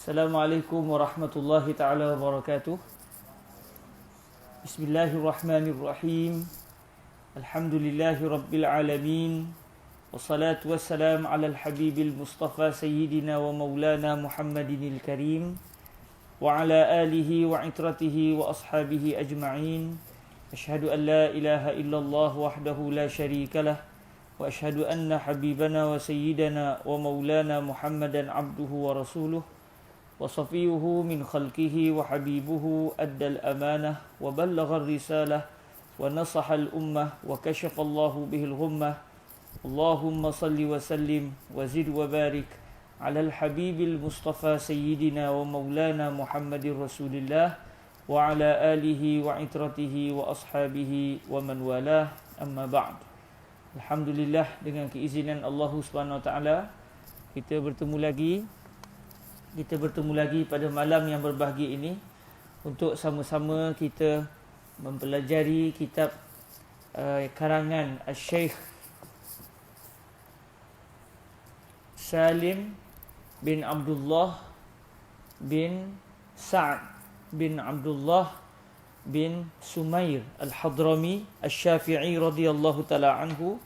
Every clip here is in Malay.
Assalamualaikum warahmatullahi taala wabarakatuh. Bismillahirrahmanirrahim. Alhamdulillahi rabbil alamin. Wassalatu wassalam ala al-habibil mustafa sayyidina wa maulana Muhammadinil karim wa ala alihi wa itratihi wa ashabihi ajma'in. Ashhadu an la ilaha illallah wahdahu la syarika lah wa ashhadu anna habibana wa sayyidana wa maulana Muhammadan abduhu wa rasuluh وصفيه من خلقه وحبيبه أدى الأمانة وبلغ الرسالة ونصح الأمة وكشف الله به الغمة. اللهم صل وسلم وزد وبارك على الحبيب المصطفى سيدنا ومولانا محمد رسول الله وعلى آله وعترته وأصحابه ومن والاه. أما بعد. Alhamdulillah, dengan keizinan Allah Subhanahu Wa Taala kita bertemu lagi pada malam yang berbahagia ini untuk sama-sama kita mempelajari kitab karangan Syekh Salim bin Abdullah bin Sa'd bin Abdullah bin Sumair Al-Hadrami Asy-Syafi'i radhiyallahu taala anhu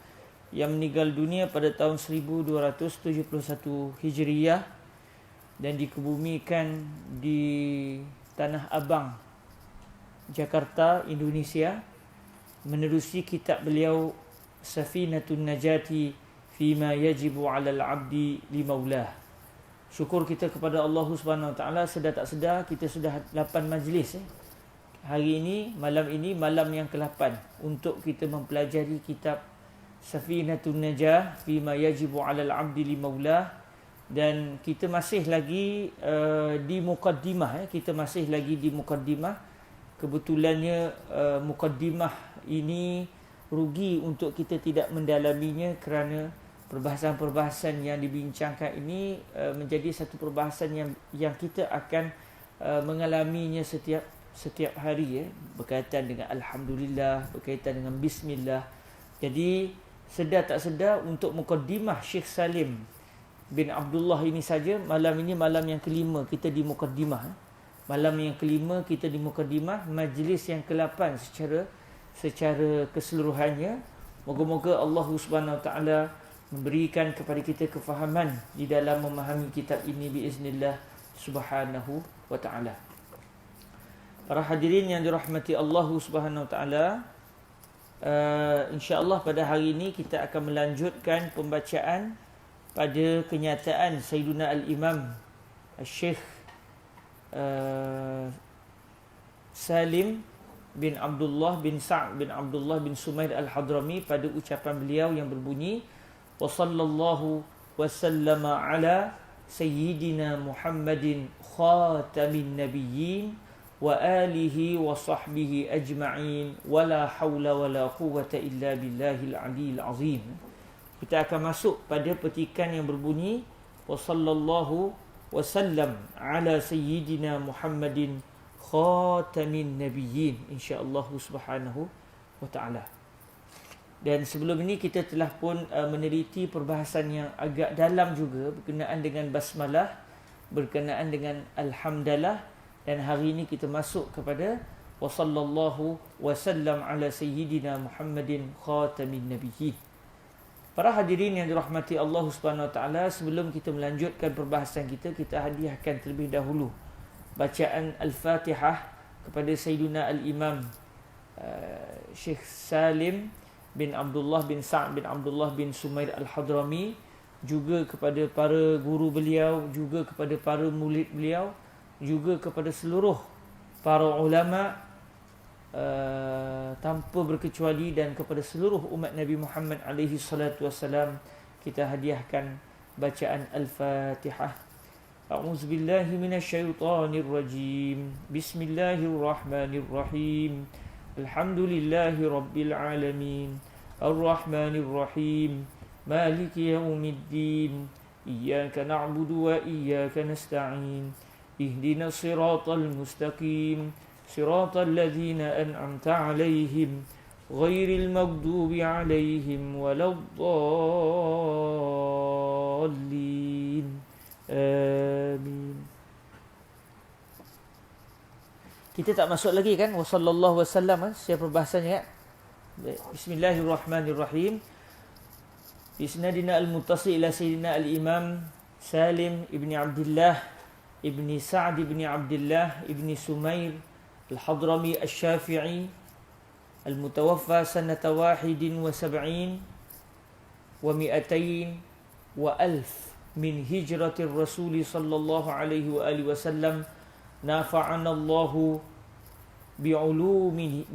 yang meninggal dunia pada tahun 1271 Hijriyah dan dikebumikan di Tanah Abang, Jakarta, Indonesia, menerusi kitab beliau Safinatun Najati Fima Yajibu 'alal 'abdi li Maulah. Syukur kita kepada Allah Subhanahu Wa Taala, sedar tak sedar kita sudah 8 majlis hari ini, malam yang ke-8 untuk kita mempelajari kitab Safinatun Najah Fima Yajibu 'alal 'abdi li Maulah. Dan kita masih lagi di mukaddimah. Kita masih lagi di mukaddimah. Kebetulannya mukaddimah ini rugi untuk kita tidak mendalaminya kerana perbahasan-perbahasan yang dibincangkan ini menjadi satu perbahasan yang kita akan mengalaminya setiap hari, berkaitan dengan Alhamdulillah, berkaitan dengan Bismillah. Jadi sedar tak sedar untuk mukaddimah Syekh Salim bin Abdullah ini saja, malam ini malam yang kelima kita di mukaddimah. Malam yang kelima kita di mukaddimah, majlis yang ke-8 secara keseluruhannya. Moga-moga Allah Subhanahu Wa Taala memberikan kepada kita kefahaman di dalam memahami kitab ini biiznillah Subhanahu Wa Taala. Para hadirin yang dirahmati Allah Subhanahu Wa Taala, insya-Allah pada hari ini kita akan melanjutkan pembacaan pada kenyataan Sayyiduna Al-Imam Syekh Salim bin Abdullah bin Sa'd bin Abdullah bin Sumair Al-Hadrami pada ucapan beliau yang berbunyi wa sallallahu wa sallama ala sayyidina Muhammadin khatamin nabiyyin wa alihi wa sahbihi ajma'in wa la hawla wa la quwwata illa billahil aliyyil azim. Kita akan masuk pada petikan yang berbunyi wa sallallahu wa sallam ala sayyidina Muhammadin khatamin nabiyyin, insya-Allah subhanahu wa ta'ala. Dan sebelum ini kita telah pun meneliti perbahasan yang agak dalam juga berkenaan dengan basmalah, berkenaan dengan alhamdulillah, dan hari ini kita masuk kepada wa sallallahu wa sallam ala sayyidina Muhammadin khatamin nabiyyin. Para hadirin yang dirahmati Allah Subhanahu Wa Taala, sebelum kita melanjutkan perbahasan kita hadiahkan terlebih dahulu bacaan Al-Fatihah kepada Sayyiduna Al-Imam Syekh Salim bin Abdullah bin Sa'd bin Abdullah bin Sumair Al-Hadrami, juga kepada para guru beliau, juga kepada para murid beliau, juga kepada seluruh para ulama tanpa berkecuali, dan kepada seluruh umat Nabi Muhammad alaihi salatu wassalam kita hadiahkan bacaan Al-Fatihah. A'udzubillahi minasyaitonir rajim. Bismillahirrahmanirrahim. Alhamdulillahi rabbil alamin. Arrahmanir rahim. Maliki yaumiddin. Iyyaka na'budu wa iyyaka nasta'in. Ihdinas siratal mustaqim. صراط الذين أنعمت عليهم غير المغضوب عليهم ولا الضالين آمين. Kita tak masuk lagi kan? Wa sallallahu wasallam, siapa bahasanya? Bismillahirrahmanirrahim. Isnadina al-muttasil ila sayyidina al-imam Salim ibni Abdullah ibni Sa'd ibni Abdullah ibni Sumair al-Hadrami al-Syafi'i al-mutawaffa sanata 71 wa 200 wa alf min hijratir Rasul sallallahu alaihi wa alihi wasallam. Nafa'ana Allahu bi'ulumihi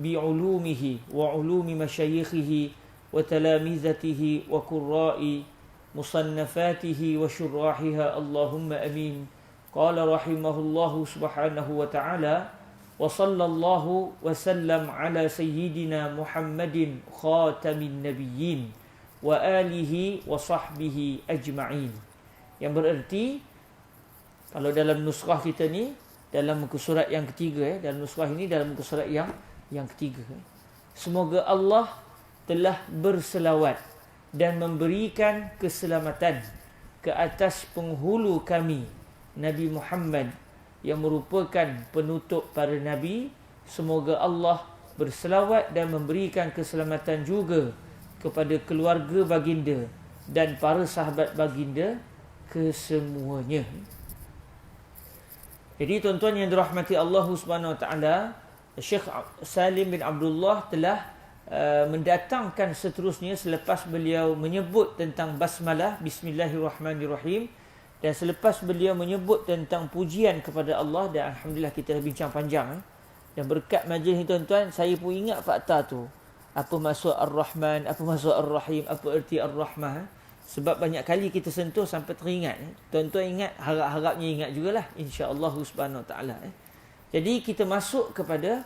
wa ulumi masyayikhihi wa talamizatihi wa qurra'i musannafatihi wa syurrahiha. Allahumma amin. Qala rahimahullahu subhanahu wa ta'ala wa sallallahu wa sallam ala sayyidina Muhammadin khatamin nabiyyin wa alihi wa sahbihi ajma'in. Yang bererti, kalau dalam nuskhah kita ni, dalam muka surat yang ketiga, dalam nuskhah ini dalam muka surat yang ketiga, semoga Allah telah berselawat dan memberikan keselamatan ke atas penghulu kami Nabi Muhammad yang merupakan penutup para nabi. Semoga Allah berselawat dan memberikan keselamatan juga kepada keluarga baginda dan para sahabat baginda kesemuanya. Jadi tuan-tuan yang dirahmati Allah Subhanahu Wa Taala, Syekh Salim bin Abdullah telah mendatangkan seterusnya selepas beliau menyebut tentang basmalah, bismillahirrahmanirrahim, dan selepas beliau menyebut tentang pujian kepada Allah, dan alhamdulillah kita dah bincang panjang. Dan berkat majlis ni tuan-tuan, saya pun ingat fakta tu. Apa maksud Ar-Rahman, apa maksud Ar-Rahim, apa erti Ar-Rahman. Sebab banyak kali kita sentuh sampai teringat. Tuan-tuan ingat, harap-harapnya ingat jugalah, insya-Allah Subhanahu Wa Taala. Jadi kita masuk kepada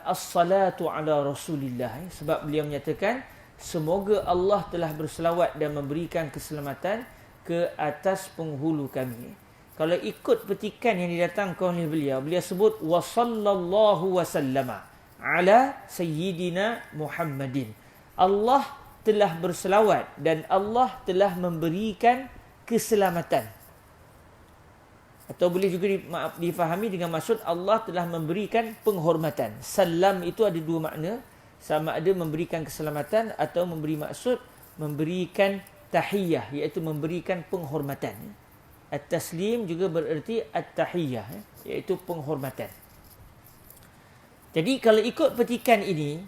as-salatu ala Rasulillah. Sebab beliau menyatakan semoga Allah telah berselawat dan memberikan keselamatan ke atas penghulu kami. Kalau ikut petikan yang didatangkan oleh beliau, beliau sebut wa sallallahu wasallama ala sayyidina Muhammadin. Allah telah berselawat dan Allah telah memberikan keselamatan. Atau boleh juga difahami dengan maksud Allah telah memberikan penghormatan. Salam itu ada dua makna. Sama ada memberikan keselamatan atau memberi maksud memberikan tahiyah, iaitu memberikan penghormatan. At-taslim juga bererti at-tahiyah, iaitu penghormatan. Jadi kalau ikut petikan ini,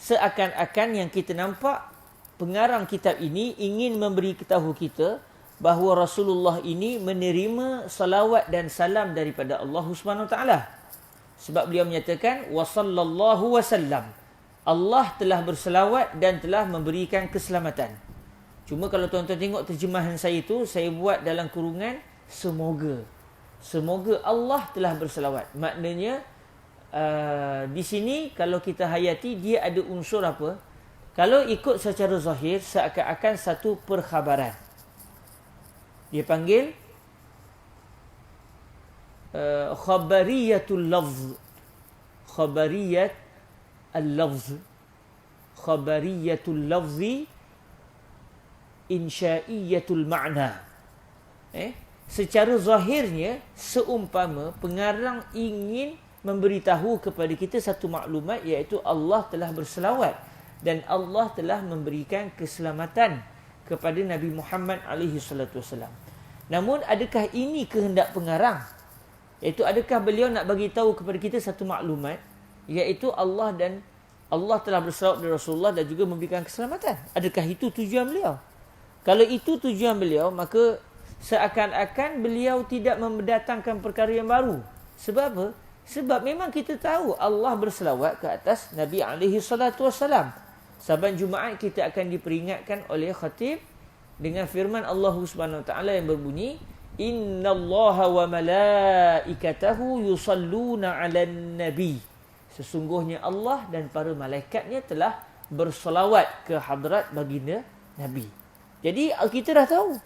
seakan-akan yang kita nampak pengarang kitab ini ingin memberitahu kita bahawa Rasulullah ini menerima salawat dan salam daripada Allah Subhanahu Wa Taala. Sebab beliau menyatakan wa sallallahu wasallam. Allah telah berselawat dan telah memberikan keselamatan. Cuma kalau tuan-tuan tengok terjemahan saya itu, saya buat dalam kurungan semoga. Semoga Allah telah berselawat. Maknanya di sini kalau kita hayati, dia ada unsur apa? Kalau ikut secara zahir, seakan-akan satu perkhabaran. Dia panggil khabariyatul lafz. Khabariyat al-lafz. Khabariyatul lafzi insyaiyatul ma'na. Secara zahirnya, seumpama pengarang ingin memberitahu kepada kita satu maklumat, iaitu Allah telah berselawat dan Allah telah memberikan keselamatan kepada Nabi Muhammad alaihi salatu wasallam. Namun adakah ini kehendak pengarang? Iaitu adakah beliau nak bagi tahu kepada kita satu maklumat, iaitu Allah telah berselawat kepada Rasulullah dan juga memberikan keselamatan? Adakah itu tujuan beliau? Kalau itu tujuan beliau, maka seakan-akan beliau tidak mendatangkan perkara yang baru. Sebab apa? Sebab memang kita tahu Allah berselawat ke atas Nabi alaihi salatu wasallam. Saban Jumaat kita akan diperingatkan oleh khatib dengan firman Allah Subhanahu Wa Taala yang berbunyi, innallaha wa malaikatahu yusalluna 'alan nabi. Sesungguhnya Allah dan para malaikatnya telah berselawat ke hadrat baginda Nabi. Jadi kita dah tahu.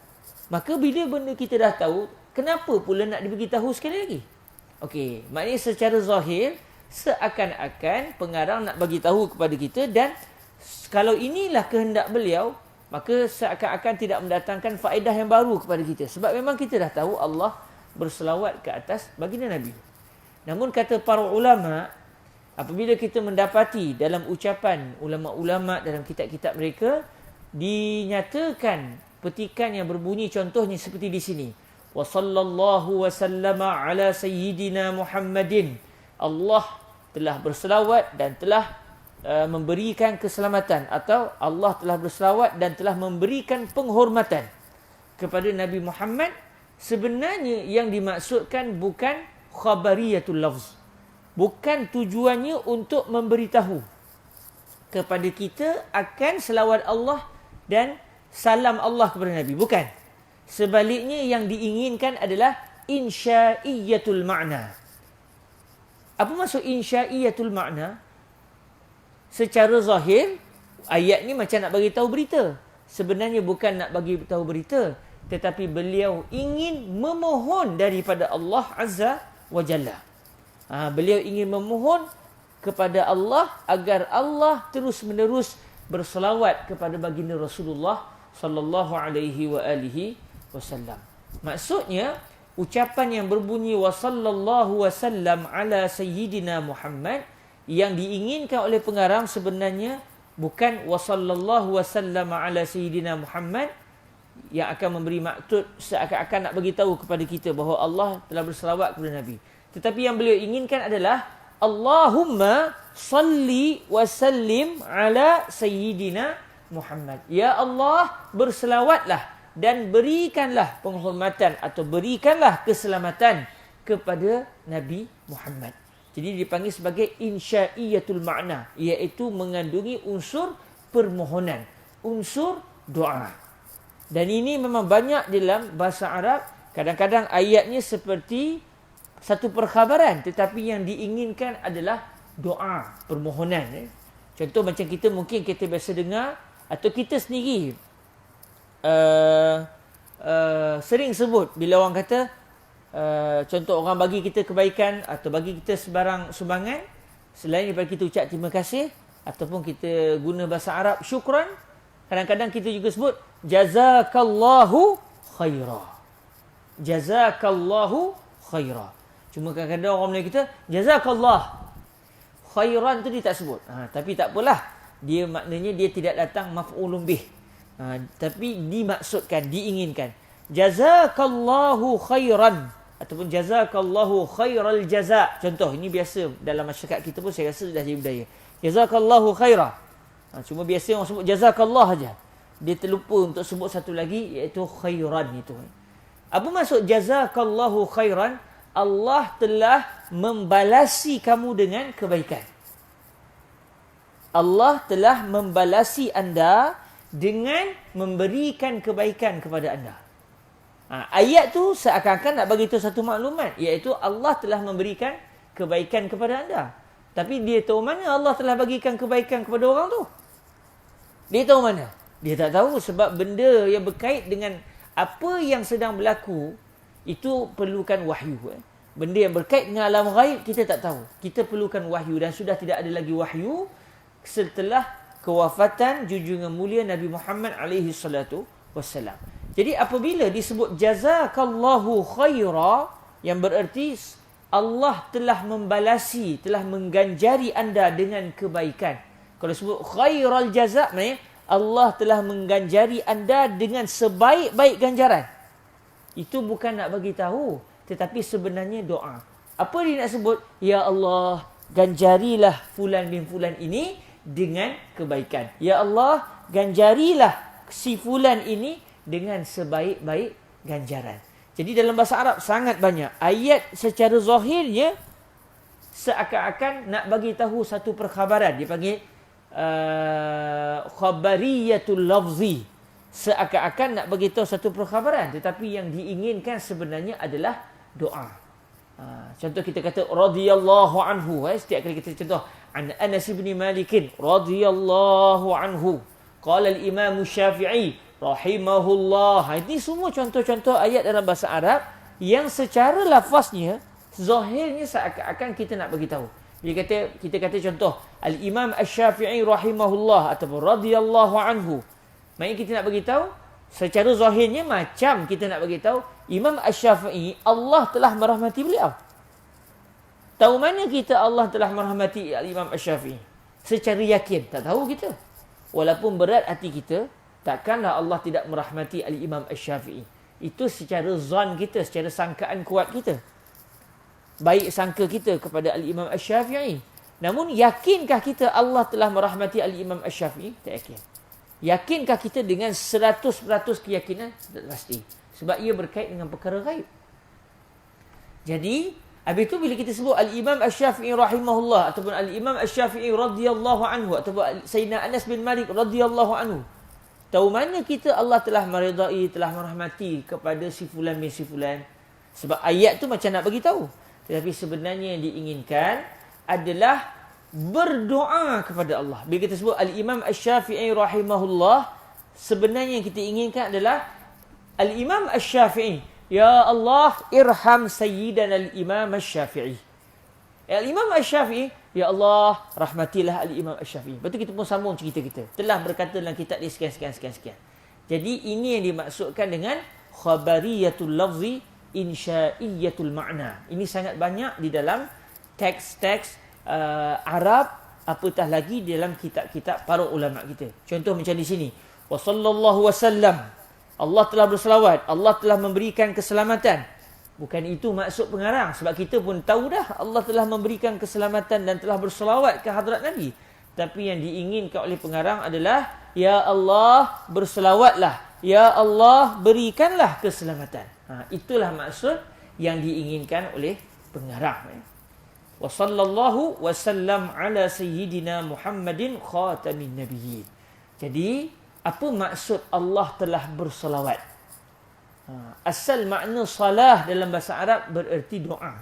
Maka bila benda kita dah tahu, kenapa pula nak diberitahu sekali lagi? Okey, maknanya secara zahir seakan-akan pengarang nak bagi tahu kepada kita, dan kalau inilah kehendak beliau, maka seakan-akan tidak mendatangkan faedah yang baru kepada kita. Sebab memang kita dah tahu Allah berselawat ke atas baginda Nabi. Namun kata para ulama, apabila kita mendapati dalam ucapan ulama-ulama dalam kitab-kitab mereka, dinyatakan petikan yang berbunyi contohnya seperti di sini. Wa sallallahu wa sallama ala sayyidina Muhammadin. Allah telah berselawat dan telah memberikan keselamatan, atau Allah telah berselawat dan telah memberikan penghormatan kepada Nabi Muhammad. Sebenarnya yang dimaksudkan bukan khabariyatul lafz. Bukan tujuannya untuk memberitahu kepada kita akan selawat Allah dan salam Allah kepada Nabi. Bukan. Sebaliknya yang diinginkan adalah insyaiyatul ma'na. Apa maksud insyaiyatul ma'na? Secara zahir, ayat ni macam nak bagi tahu berita. Sebenarnya bukan nak bagi tahu berita, tetapi beliau ingin memohon daripada Allah Azza wa Jalla. Beliau ingin memohon kepada Allah agar Allah terus-menerus berselawat kepada baginda Rasulullah sallallahu alaihi wa alihi wasallam. Maksudnya, ucapan yang berbunyi wa sallallahu wasallam ala sayyidina Muhammad, yang diinginkan oleh pengarang sebenarnya bukan wa sallallahu wasallam ala sayyidina Muhammad yang akan memberi maksud seakan-akan nak bagi tahu kepada kita bahawa Allah telah berselawat kepada Nabi. Tetapi yang beliau inginkan adalah Allahumma salli wa sallim ala sayyidina Muhammad. Ya Allah, berselawatlah dan berikanlah penghormatan atau berikanlah keselamatan kepada Nabi Muhammad. Jadi dipanggil sebagai insyaiyatul ma'na, iaitu mengandungi unsur permohonan, unsur doa. Dan ini memang banyak dalam bahasa Arab. Kadang-kadang ayatnya seperti satu perkhabaran, tetapi yang diinginkan adalah doa, permohonan. Contoh macam kita mungkin kita biasa dengar, atau kita sendiri sering sebut bila orang kata, contoh orang bagi kita kebaikan atau bagi kita sebarang sumbangan, selain daripada kita ucap terima kasih ataupun kita guna bahasa Arab syukran, kadang-kadang kita juga sebut jazakallahu khaira. Jazakallahu khaira. Cuma kadang-kadang orang Melayu kita jazakallah khairan tu dia tak sebut. Tapi tak apalah. Dia maknanya dia tidak datang maf'ulun bih. Tapi dimaksudkan, diinginkan. Jazakallahu khairan ataupun jazakallahu khairal jaza. Contoh, ini biasa dalam masyarakat kita pun saya rasa dah jadi budaya. Jazakallahu khaira. Cuma biasa orang sebut jazakallah saja. Dia terlupa untuk sebut satu lagi, iaitu khairan itu. Apa maksud jazakallahu khairan? Allah telah membalasi kamu dengan kebaikan. Allah telah membalasi anda dengan memberikan kebaikan kepada anda. Ayat tu seakan-akan nak bagi tahu satu maklumat, iaitu Allah telah memberikan kebaikan kepada anda. Tapi dia tahu mana Allah telah bagikan kebaikan kepada orang tu? Dia tahu mana? Dia tak tahu, sebab benda yang berkait dengan apa yang sedang berlaku itu perlukan wahyu. Benda yang berkait dengan alam ghaib kita tak tahu. Kita perlukan wahyu, dan sudah tidak ada lagi wahyu setelah kewafatan junjungan mulia Nabi Muhammad alaihi salatu wassalam. Jadi apabila disebut jazakallahu khaira, yang bererti Allah telah membalasi, telah mengganjari anda dengan kebaikan. Kalau sebut khairal jaza, maknanya Allah telah mengganjari anda dengan sebaik-baik ganjaran. Itu bukan nak bagi tahu, tetapi sebenarnya doa. Apa dia nak sebut? Ya Allah, ganjarilah fulan bin fulan ini dengan kebaikan. Ya Allah, ganjarilah si fulan ini dengan sebaik-baik ganjaran. Jadi dalam bahasa Arab sangat banyak ayat secara zahirnya seakan-akan nak bagi tahu satu perkhabaran. Dia panggil khabariyatul lafzi. Seakan-akan nak bagi tahu satu perkhabaran, tetapi yang diinginkan sebenarnya adalah doa. Contoh kita kata radhiyallahu anhu. Setiap kali kita contoh an Anas bin Malik radhiyallahu anhu, qala al-Imam Syafi'i rahimahullah. Ini semua contoh-contoh ayat dalam bahasa Arab yang secara lafaznya, zahirnya seakan-akan kita nak bagi tahu. Bila kita kata contoh al-Imam Asy-Syafi'i rahimahullah ataupun radhiyallahu anhu, maknanya kita nak bagi tahu secara zahirnya macam kita nak bagi tahu Imam Asy-Syafi'i Allah telah merahmati beliau. Tahu mana kita Allah telah merahmati Al-Imam Asy-Syafi'i? Secara yakin, tak tahu kita. Walaupun berat hati kita, takkanlah Allah tidak merahmati Al-Imam Asy-Syafi'i. Itu secara zon kita, secara sangkaan kuat kita. Baik sangka kita kepada Al-Imam Asy-Syafi'i. Namun, yakinkah kita Allah telah merahmati Al-Imam Asy-Syafi'i? Tak yakin. Yakinkah kita dengan 100% keyakinan? Tak pasti. Sebab ia berkait dengan perkara gaib. Jadi, habis itu bila kita sebut Al-Imam Asy-Syafi'i rahimahullah ataupun Al-Imam Asy-Syafi'i radhiyallahu anhu ataupun Sayyidina Anas bin Malik radhiyallahu anhu, tahu mana kita Allah telah meridai, telah merahmati kepada si fulan bin si fulan. Sebab ayat tu macam nak bagi tahu. Tetapi sebenarnya yang diinginkan adalah berdoa kepada Allah. Bila kita sebut Al-Imam Asy-Syafi'i rahimahullah, sebenarnya yang kita inginkan adalah Al-Imam Asy-Syafi'i, ya Allah, irham sayyidana al-Imam Asy-Syafi'i. Al-Imam Asy-Syafi'i, ya Allah, rahmatilah Al-Imam Asy-Syafi'i. Lepas tu kita pun sambung cerita kita. Telah berkata dalam kitab ni sekian. Jadi ini yang dimaksudkan dengan khabariyatul lafzi, insya'iyyatul ma'na. Ini sangat banyak di dalam teks-teks Arab, apatah lagi di dalam kitab-kitab para ulama kita. Contoh macam di sini. Wa sallallahu wasallam. Allah telah berselawat, Allah telah memberikan keselamatan. Bukan itu maksud pengarang, sebab kita pun tahu dah Allah telah memberikan keselamatan dan telah berselawat ke hadrat Nabi. Tapi yang diinginkan oleh pengarang adalah, ya Allah, berselawatlah, ya Allah, berikanlah keselamatan. Itulah maksud yang diinginkan oleh pengarang. Wa sallallahu wasallam ala sayyidina Muhammadin khatamin nabiyyin. Jadi apa maksud Allah telah berselawat? Asal makna salah dalam bahasa Arab bererti doa.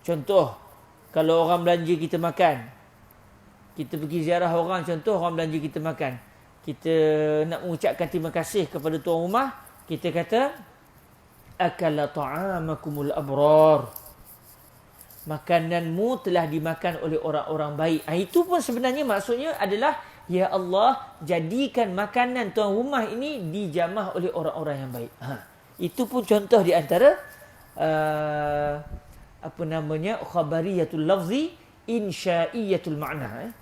Contoh, kalau orang belanja kita makan, kita pergi ziarah orang, contoh orang belanja kita makan, kita nak mengucapkan terima kasih kepada tuan rumah, kita kata akala ta'amakumul abrar, makananmu telah dimakan oleh orang-orang baik. Itu pun sebenarnya maksudnya adalah, ya Allah, jadikan makanan tuan rumah ini dijamah oleh orang-orang yang baik. Itu pun contoh di antara khabariyatul lafzi, insya'iyyatul ma'na.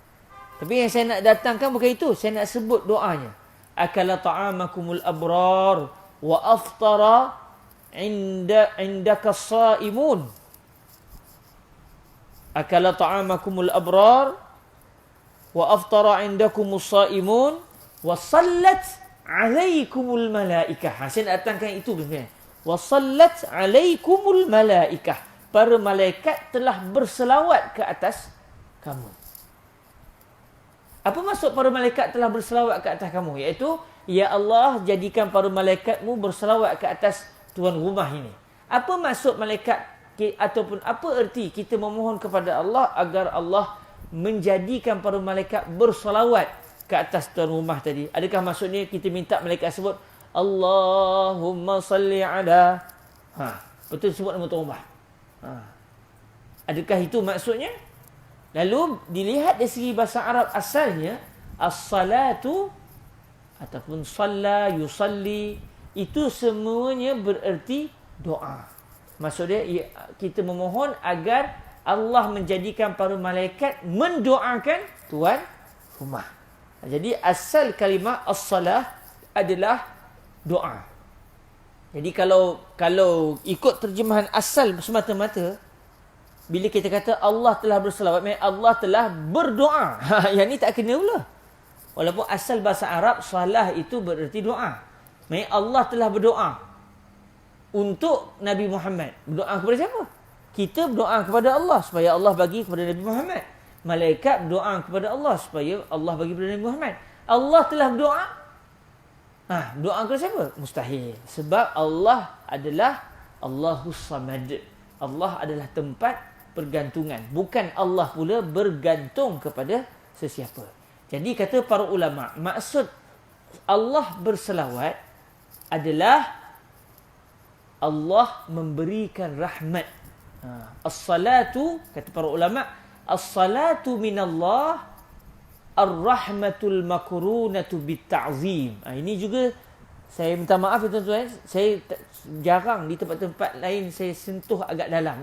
Tapi yang saya nak datangkan bukan itu, saya nak sebut doanya. Akala ta'amakumul abrar wa aftara indaka as-saimun. Akala ta'amakumul abrar wa aftara indakumus saimun wa sallat alaikumul malaikah. Saya nak datangkan itu sebenarnya. Wa sallat alaikumul malaikah. Para malaikat telah berselawat ke atas kamu. Apa maksud para malaikat telah berselawat ke atas kamu? Iaitu, ya Allah, jadikan para malaikatmu berselawat ke atas tuan rumah ini. Apa maksud malaikat ataupun apa erti kita memohon kepada Allah agar Allah menjadikan para malaikat bersolawat ke atas tuan rumah tadi? Adakah maksudnya kita minta malaikat sebut Allahumma salli ala, betul sebut nama tuan rumah? Adakah itu maksudnya? Lalu dilihat dari segi bahasa Arab asalnya, as-salatu ataupun salla, yusalli, itu semuanya bererti doa. Maksudnya kita memohon agar Allah menjadikan para malaikat mendoakan tuan rumah. Jadi asal kalimah as-salah adalah doa. Jadi kalau ikut terjemahan asal semata-mata, bila kita kata Allah telah berselawat, maksudnya Allah telah berdoa. Yang ni tak kena pula. Walaupun asal bahasa Arab salah itu bererti doa. Maksudnya Allah telah berdoa untuk Nabi Muhammad. Berdoa kepada siapa? Kita berdoa kepada Allah supaya Allah bagi kepada Nabi Muhammad. Malaikat berdoa kepada Allah supaya Allah bagi kepada Nabi Muhammad. Allah telah berdoa. Doa kepada siapa? Mustahil. Sebab Allah adalah Allahus Samad. Allah adalah tempat pergantungan. Bukan Allah pula bergantung kepada sesiapa. Jadi kata para ulama, maksud Allah berselawat adalah Allah memberikan rahmat. As-salatu, kata para ulama, as-salatu minallah ar-rahmatul makrunatu bit-ta'zim. Ini juga Saya minta maaf tuan-tuan, saya jarang di tempat-tempat lain saya sentuh agak dalam.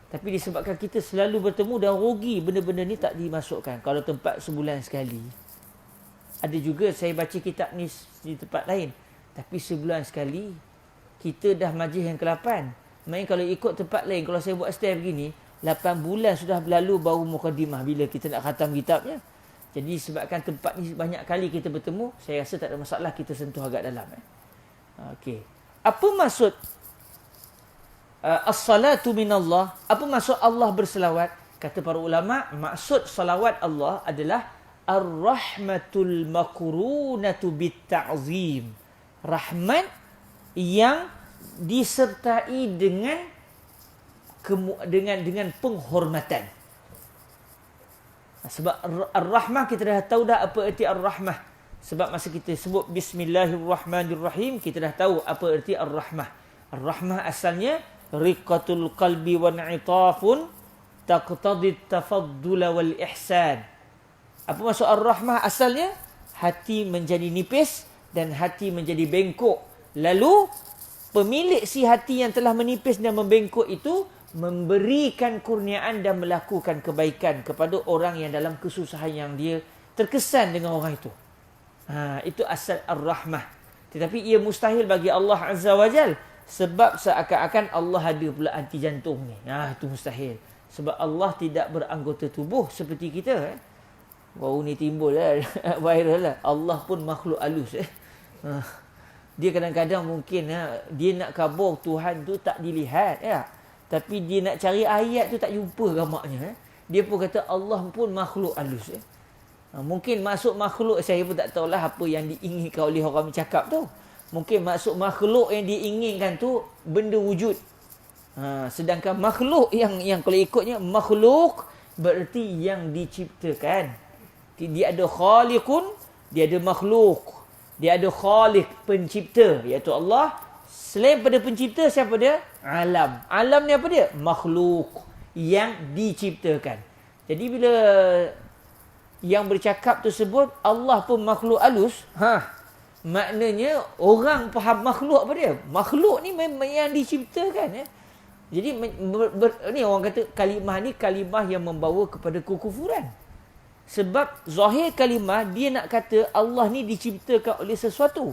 Tapi disebabkan kita selalu bertemu dan rugi benda-benda ni tak dimasukkan. Kalau tempat sebulan sekali. Ada juga saya baca kitab ni di tempat lain. Tapi sebulan sekali, kita dah majlis yang ke-8. Main kalau ikut tempat lain, kalau saya buat style begini, 8 bulan sudah berlalu baru mukadimah bila kita nak khatam kitabnya. Jadi sebabkan tempat ni banyak kali kita bertemu, saya rasa tak ada masalah kita sentuh agak dalam. Okey. Apa maksud as-salatu minallah? Apa maksud Allah berselawat? Kata para ulama, maksud salawat Allah adalah ar-rahmatul makrunatu bit-ta'zim. Rahmat yang disertai dengan penghormatan. Sebab ar-rahmah kita dah tahu dah apa erti ar-rahmah. Sebab masa kita sebut bismillahirrahmanirrahim, kita dah tahu apa erti ar-rahmah. Ar-rahmah asalnya riqatul qalbi wa ni'tafun taqtadi tafaddula wal ihsan. Apa maksud ar-rahmah asalnya? Hati menjadi nipis dan hati menjadi bengkok. Lalu pemilik si hati yang telah menipis dan membengkok itu memberikan kurniaan dan melakukan kebaikan kepada orang yang dalam kesusahan yang dia terkesan dengan orang itu. Itu asal ar-rahmah. Tetapi ia mustahil bagi Allah Azza wa Jal, sebab seakan-akan Allah ada pula anti jantung ni. Itu mustahil. Sebab Allah tidak beranggota tubuh seperti kita. Baru ni timbul viral lah. Allah pun makhluk halus. Dia kadang-kadang mungkin dia nak kabur Tuhan tu tak dilihat. Tapi dia nak cari ayat tu tak jumpa gambarnya. Dia pun kata Allah pun makhluk halus. Mungkin maksud makhluk, saya pun tak tahulah apa yang diinginkan oleh orang bercakap tu. Mungkin maksud makhluk yang diinginkan tu benda wujud. Sedangkan makhluk yang kalau ikutnya makhluk berarti yang diciptakan. Dia ada khaliqun, dia ada makhluk. Dia ada khaliq, pencipta, iaitu Allah. Selain pada pencipta, siapa dia? Alam. Alam ni apa dia? Makhluk yang diciptakan. Jadi bila yang bercakap tersebut Allah pun makhluk halus, maknanya orang faham makhluk apa dia? Makhluk ni memang yang diciptakan. Jadi ni orang kata kalimah ni kalimah yang membawa kepada kekufuran. Sebab zahir kalimah dia nak kata Allah ni diciptakan oleh sesuatu.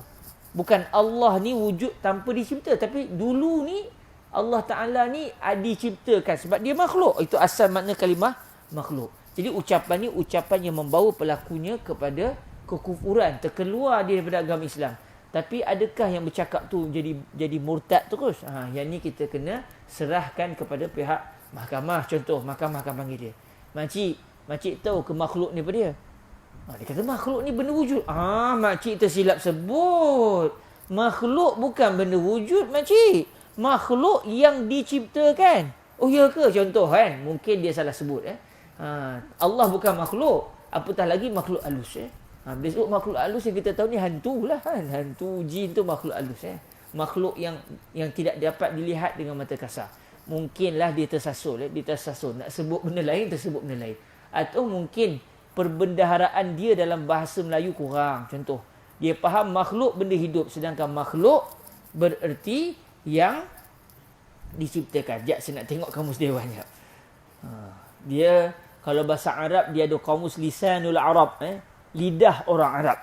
Bukan Allah ni wujud tanpa dicipta. Tapi dulu ni Allah Ta'ala ni diciptakan. Sebab dia makhluk. Itu asal makna kalimah makhluk. Jadi ucapan ni ucapan yang membawa pelakunya kepada kekufuran. Terkeluar dia daripada agama Islam. Tapi adakah yang bercakap tu jadi murtad terus? Yang ni kita kena serahkan kepada pihak mahkamah. Contoh, mahkamah akan panggil dia. Makcik tahu ke makhluk ni apa dia? Dia kata makhluk ni benda wujud. Makcik tersilap sebut. Makhluk bukan benda wujud, makcik. Makhluk yang diciptakan. Oh ya ke? Contoh kan. Mungkin dia salah sebut. Allah bukan makhluk. Apatah lagi makhluk halus. Bila sebut makhluk halus yang kita tahu ni hantu lah kan. Hantu, jin tu makhluk halus. Makhluk yang tidak dapat dilihat dengan mata kasar. Mungkinlah dia tersasul. Nak sebut benda lain, tersebut benda lain. Atau mungkin perbendaharaan dia dalam bahasa Melayu kurang. Contoh, dia faham makhluk benda hidup, sedangkan makhluk bererti yang diciptakan. Sekejap saya nak tengok kamus Dewan. Dia kalau bahasa Arab dia ada kamus Lisanul Arab, lidah orang Arab.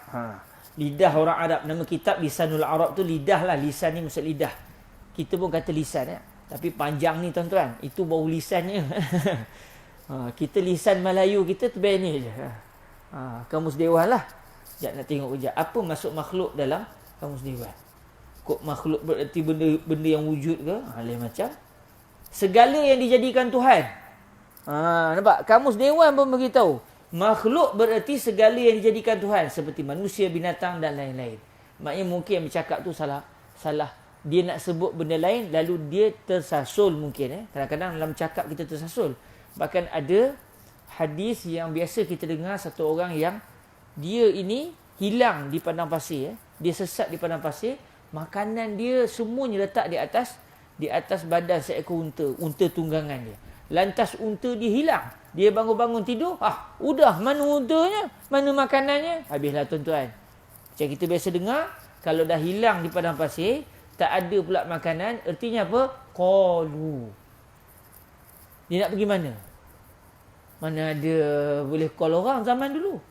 Lidah orang Arab, nama kitab Lisanul Arab tu lidah lah. Lisan ni maksud lidah. Kita pun kata lisan tapi panjang ni tuan-tuan, itu baru lisannya. Kita lisan Melayu kita terbaik ni je. Kamus Dewan lah. Sekejap nak tengok kejap. Apa maksud makhluk dalam kamus Dewan? Kok makhluk berarti benda yang wujud ke? Lain macam. Segala yang dijadikan Tuhan. Nampak? Kamus Dewan pun beritahu. Makhluk berarti segala yang dijadikan Tuhan. Seperti manusia, binatang dan lain-lain. Maknanya mungkin yang bercakap tu salah. Dia nak sebut benda lain lalu dia tersasul mungkin. Kadang-kadang dalam cakap kita tersasul. Bahkan ada hadis yang biasa kita dengar satu orang yang dia ini hilang di padang pasir. Dia sesat di padang pasir. Makanan dia semuanya letak di atas badan seekor unta tunggangan dia. Lantas unta dia hilang. Dia bangun-bangun tidur. Udah mana untanya? Mana makanannya? Habislah tuan-tuan. Macam kita biasa dengar, Kalau dah hilang di padang pasir, tak ada pula makanan, ertinya apa? Qalu. Dia nak pergi mana? Mana ada boleh call orang zaman dulu.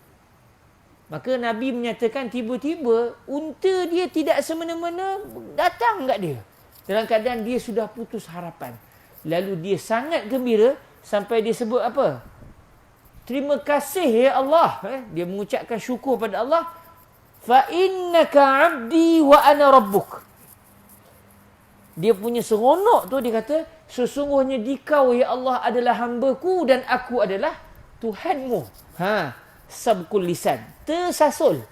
Maka Nabi menyatakan tiba-tiba unta dia tidak semena-mena datang kat dia. Dalam keadaan dia sudah putus harapan. Lalu dia sangat gembira sampai dia sebut apa? Terima kasih ya Allah. Dia mengucapkan syukur pada Allah. Fa innaka 'abdi wa ana rabbuk. Dia punya seronok tu, dia kata, sesungguhnya dikau ya Allah adalah hamba-Ku dan aku adalah Tuhanmu. Sabqul lisan, tersasul.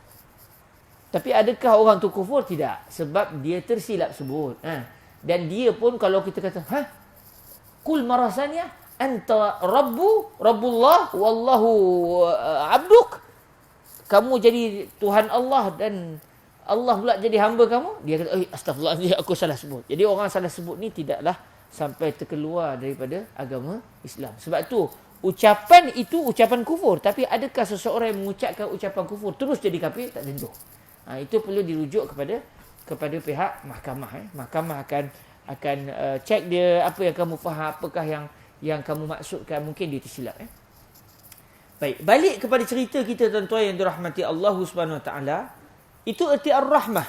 Tapi adakah orang tu kufur? Tidak, sebab dia tersilap sebut. Dan dia pun kalau kita kata, kul marasanya anta rabbullah wallahu abduk. Kamu jadi Tuhan Allah dan Allah pula jadi hamba kamu. Dia kata, astagfirullah, aku salah sebut. Jadi orang salah sebut ni tidaklah sampai terkeluar daripada agama Islam. Sebab tu ucapan itu ucapan kufur. Tapi adakah seseorang yang mengucapkan ucapan kufur terus jadi kafir? Tak tentu. Itu perlu dirujuk kepada pihak mahkamah. Mahkamah akan cek dia apa yang kamu faham, apakah yang kamu maksudkan. Mungkin dia tersilap. Baik, balik kepada cerita kita tuan-tuan yang dirahmati Allah Subhanahu Wa Taala. Itu erti ar-rahmah.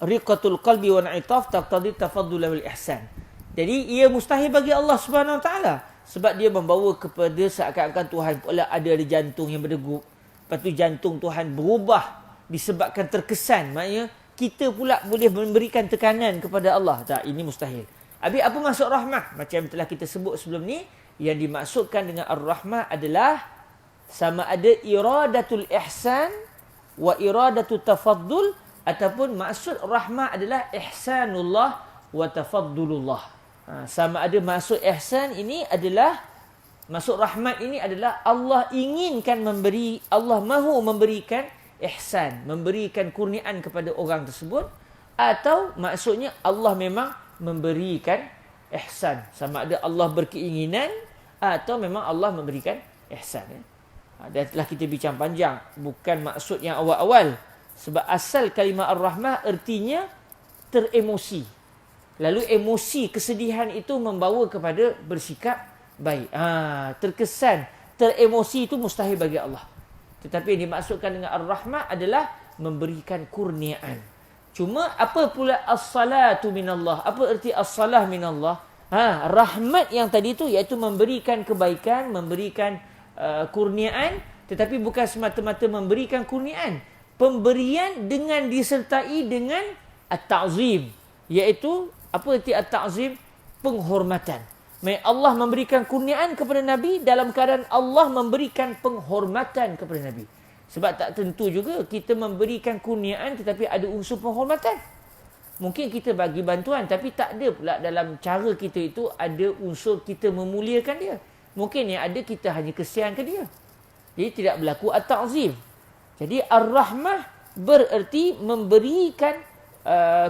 Riqatul qalbi wa na'itaf taqtadi tafaddul wal ihsan. Jadi ia mustahil bagi Allah Subhanahu Wa Taala sebab dia membawa kepada seakan-akan Tuhan pula ada jantung yang berdegup. Lepas tu jantung Tuhan berubah disebabkan terkesan. Maknanya kita pula boleh memberikan tekanan kepada Allah. Tak, ini mustahil. Habis apa maksud rahmah? Macam telah kita sebut sebelum ni, yang dimaksudkan dengan ar-rahmah adalah sama ada iradatul ihsan wa iradatul tafaddul, ataupun maksud rahmah adalah ihsanullah wa tafaddulullah. Sama ada maksud ihsan ini adalah, maksud rahmat ini adalah Allah inginkan memberi, Allah mahu memberikan ihsan, memberikan kurniaan kepada orang tersebut, atau maksudnya Allah memang memberikan ihsan. Sama ada Allah berkeinginan atau memang Allah memberikan ihsan. Dan telah kita bincang panjang, bukan maksud yang awal-awal. Sebab asal kalimah ar-rahmah ertinya teremosi. Lalu emosi, kesedihan itu membawa kepada bersikap baik. Terkesan, teremosi itu mustahil bagi Allah. Tetapi yang dimaksudkan dengan ar-rahmah adalah memberikan kurniaan. Cuma apa pula as-salatu minallah? Apa erti as-salah minallah? Rahmat yang tadi tu iaitu memberikan kebaikan, memberikan kurniaan, tetapi bukan semata-mata memberikan kurniaan. Pemberian dengan disertai dengan at-ta'zim, iaitu apa erti at-ta'zim? Penghormatan. Allah memberikan kurniaan kepada Nabi dalam keadaan Allah memberikan penghormatan kepada Nabi. Sebab tak tentu juga kita memberikan kurniaan tetapi ada unsur penghormatan. Mungkin kita bagi bantuan tapi tak ada pula dalam cara kita itu ada unsur kita memuliakan dia. Mungkin yang ada kita hanya kesian ke dia. Jadi tidak berlaku at-ta'zim. Jadi ar-rahmah bererti memberikan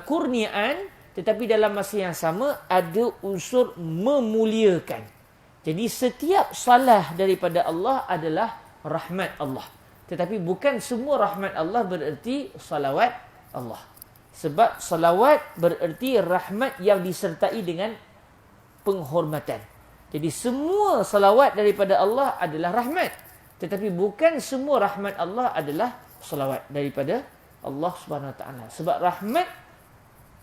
kurniaan tetapi dalam masa yang sama ada unsur memuliakan. Jadi setiap salah daripada Allah adalah rahmat Allah. Tetapi bukan semua rahmat Allah bererti salawat Allah. Sebab salawat bererti rahmat yang disertai dengan penghormatan. Jadi semua salawat daripada Allah adalah rahmat. Tetapi bukan semua rahmat Allah adalah salawat daripada Allah Subhanahu Wa Taala. Sebab rahmat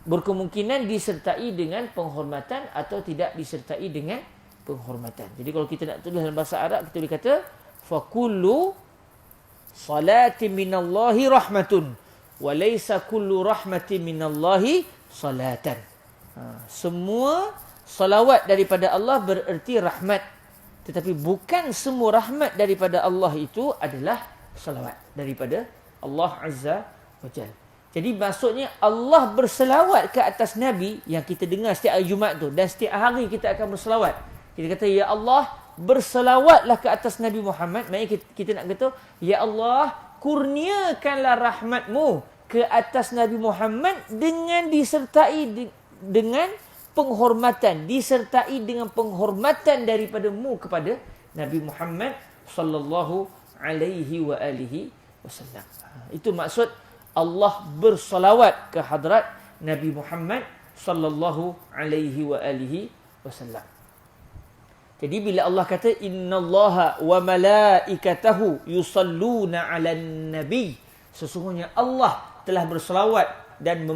berkemungkinan disertai dengan penghormatan atau tidak disertai dengan penghormatan. Jadi kalau kita nak tulis dalam bahasa Arab, kita boleh kata fakullu salati minallahi rahmatun wa laysa kullu rahmatin minallahi salatan. Semua salawat daripada Allah bererti rahmat. Tetapi bukan semua rahmat daripada Allah itu adalah salawat daripada Allah Azza wa Jalla. Jadi maksudnya Allah berselawat ke atas Nabi yang kita dengar setiap hari Jumaat tu. Dan setiap hari kita akan berselawat. Kita kata, Ya Allah, berselawatlah ke atas Nabi Muhammad. Maksudnya kita nak kata, Ya Allah, kurniakanlah rahmatmu ke atas Nabi Muhammad dengan disertai dengan penghormatan, disertai dengan penghormatan daripadamu kepada Nabi Muhammad sallallahu alaihi wa alihi wasallam. Itu maksud Allah bersalawat ke hadrat Nabi Muhammad sallallahu alaihi wa alihi wasallam. Jadi bila Allah kata innallaha wa malaikatahu yusalluna 'alan nabi, sesungguhnya Allah telah berselawat dan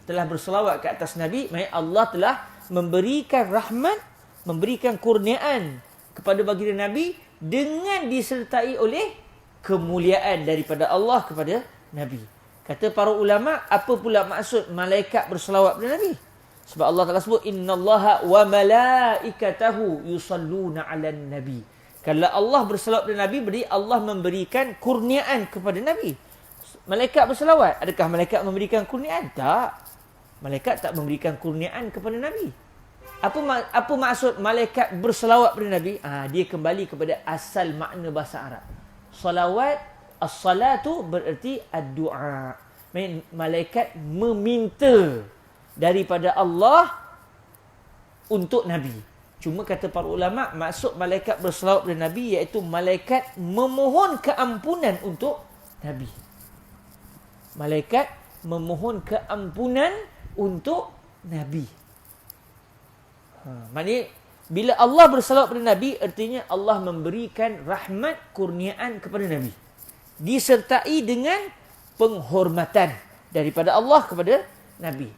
telah berselawat ke atas Nabi, maksudnya Allah telah memberikan rahmat, memberikan kurniaan kepada baginda Nabi dengan disertai oleh kemuliaan daripada Allah kepada Nabi. Kata para ulama, apa pula maksud malaikat berselawat kepada Nabi? Sebab Allah Ta'ala sebut innallaha wa malaikatahu yusalluna 'alan nabi. Kalau Allah berselawat kepada Nabi, berarti Allah memberikan kurniaan kepada Nabi. Malaikat berselawat, adakah malaikat memberikan kurniaan? Tak. Malaikat tak memberikan kurniaan kepada Nabi. Apa maksud malaikat berselawat kepada Nabi? Dia kembali kepada asal makna bahasa Arab. Salawat, as-salatu bererti ad-du'a. Malaikat meminta daripada Allah untuk Nabi. Cuma kata para ulama, maksud malaikat berselawat kepada Nabi iaitu malaikat memohon keampunan untuk Nabi. Malaikat memohon keampunan untuk Nabi. Maknanya bila Allah berselawat kepada Nabi, artinya Allah memberikan rahmat kurniaan kepada Nabi, disertai dengan penghormatan daripada Allah kepada Nabi.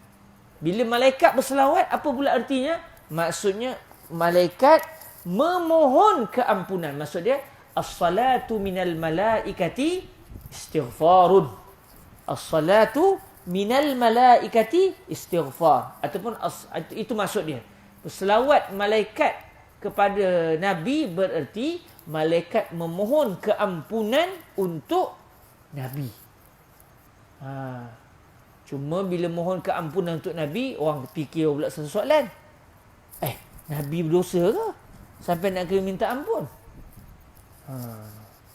Bila malaikat berselawat, apa pula artinya? Maksudnya malaikat memohon keampunan. Maksud dia as-salatu minal malaikati istighfarun. As-salatu minal malaikati istighfar. Ataupun itu maksud dia. Selawat malaikat kepada Nabi bererti malaikat memohon keampunan untuk Nabi. Cuma bila mohon keampunan untuk Nabi, orang fikir pula satu soalan. Nabi berdosa ke sampai nak kena minta ampun?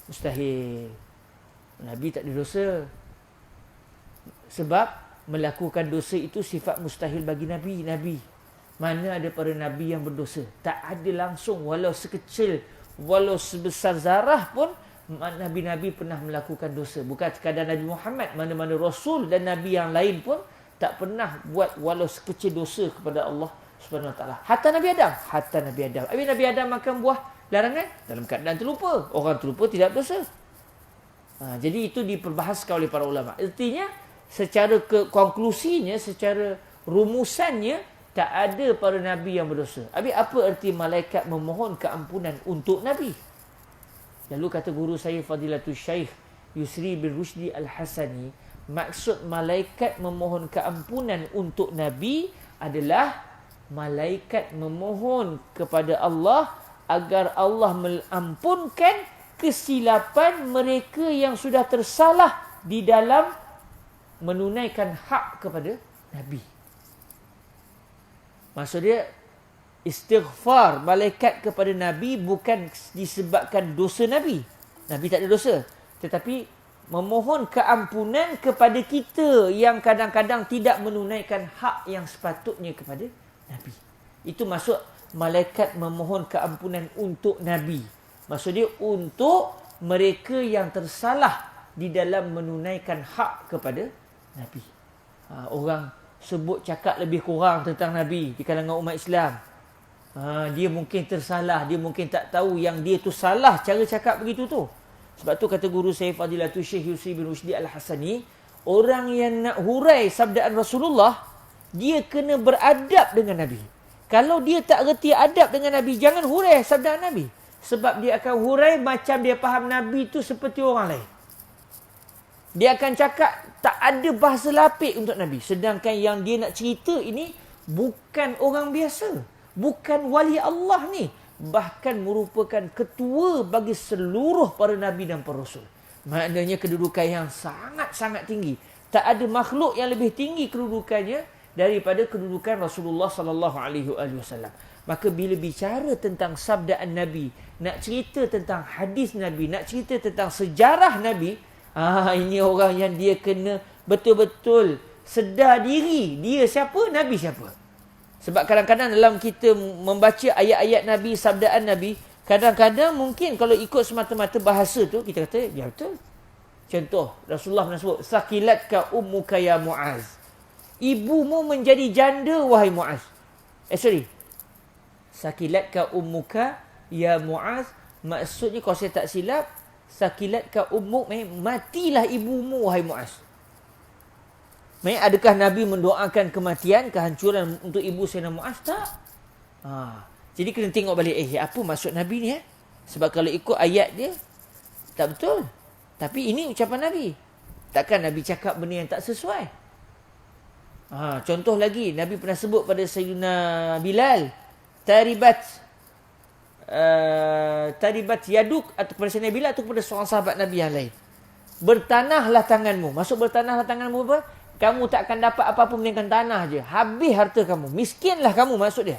Mustahil. Nabi tak ada dosa. Sebab melakukan dosa itu sifat mustahil bagi Nabi. Mana ada para Nabi yang berdosa? Tak ada langsung, walau sekecil, walau sebesar zarah pun Nabi-Nabi pernah melakukan dosa. Bukan sekadar Nabi Muhammad, mana-mana Rasul dan Nabi yang lain pun tak pernah buat walau sekecil dosa kepada Allah Subhanahu Wa Taala. Hatta Nabi Adam. Habis Nabi Adam makan buah larangan dalam keadaan terlupa. Orang terlupa tidak berdosa. Jadi itu diperbahaskan oleh para ulama. Artinya secara konklusinya, secara rumusannya, tak ada para Nabi yang berdosa. Habis apa erti malaikat memohon keampunan untuk Nabi? Lalu kata guru saya Fadilatul Syekh Yusri bin Rushdi Al-Hasani, maksud malaikat memohon keampunan untuk Nabi adalah malaikat memohon kepada Allah agar Allah mengampunkan kesilapan mereka yang sudah tersalah di dalam menunaikan hak kepada Nabi. Maksud dia, istighfar malaikat kepada Nabi bukan disebabkan dosa Nabi. Nabi tak ada dosa. Tetapi memohon keampunan kepada kita yang kadang-kadang tidak menunaikan hak yang sepatutnya kepada Nabi. Itu maksud malaikat memohon keampunan untuk Nabi. Maksud dia untuk mereka yang tersalah di dalam menunaikan hak kepada Nabi. Orang sebut cakap lebih kurang tentang Nabi di kalangan umat Islam. Dia mungkin tersalah, dia mungkin tak tahu yang dia tu salah cara cakap begitu tu. Sebab tu kata guru saya Fadilatul Syekh Yusri bin Rushdi Al-Hasani, orang yang nak hurai sabdaan Rasulullah, dia kena beradab dengan Nabi. Kalau dia tak reti adab dengan Nabi, jangan hurai sabdaan Nabi. Sebab dia akan hurai macam dia faham Nabi tu seperti orang lain. Dia akan cakap tak ada bahasa lapik untuk Nabi. Sedangkan yang dia nak cerita ini bukan orang biasa. Bukan wali Allah ni. Bahkan merupakan ketua bagi seluruh para Nabi dan para Rasul. Maknanya kedudukan yang sangat-sangat tinggi. Tak ada makhluk yang lebih tinggi kedudukannya daripada kedudukan Rasulullah SAW. Maka bila bicara tentang sabdaan Nabi, nak cerita tentang hadis Nabi, nak cerita tentang sejarah Nabi, ini orang yang dia kena betul-betul sedar diri. Dia siapa? Nabi siapa? Sebab kadang-kadang dalam kita membaca ayat-ayat Nabi, sabdaan Nabi, kadang-kadang mungkin kalau ikut semata-mata bahasa tu, kita kata, ya betul. Contoh, Rasulullah pernah sebut, sakilatka ummuka ya Muaz. Ibumu menjadi janda wahai Muaz. Sakilatka ummuka ya Muaz. Maksudnya kalau saya tak silap, sakilatka ummuk, matilah ibumu wahai Muaz. Adakah Nabi mendoakan kematian, kehancuran untuk ibu Sayyidina Muaz? Tak. Jadi kena tengok balik, apa maksud Nabi ni? Sebab kalau ikut ayat dia, tak betul. Tapi ini ucapan Nabi. Takkan Nabi cakap benda yang tak sesuai. Contoh lagi, Nabi pernah sebut pada Sayyidina Bilal, taribat yaduk, atau kepada Sayyidina Bilal atau kepada seorang sahabat Nabi yang lain. Bertanahlah tanganmu. Maksud bertanahlah tanganmu apa? Kamu tak akan dapat apa-apa melainkan tanah je. Habis harta kamu. Miskinlah kamu, maksud dia.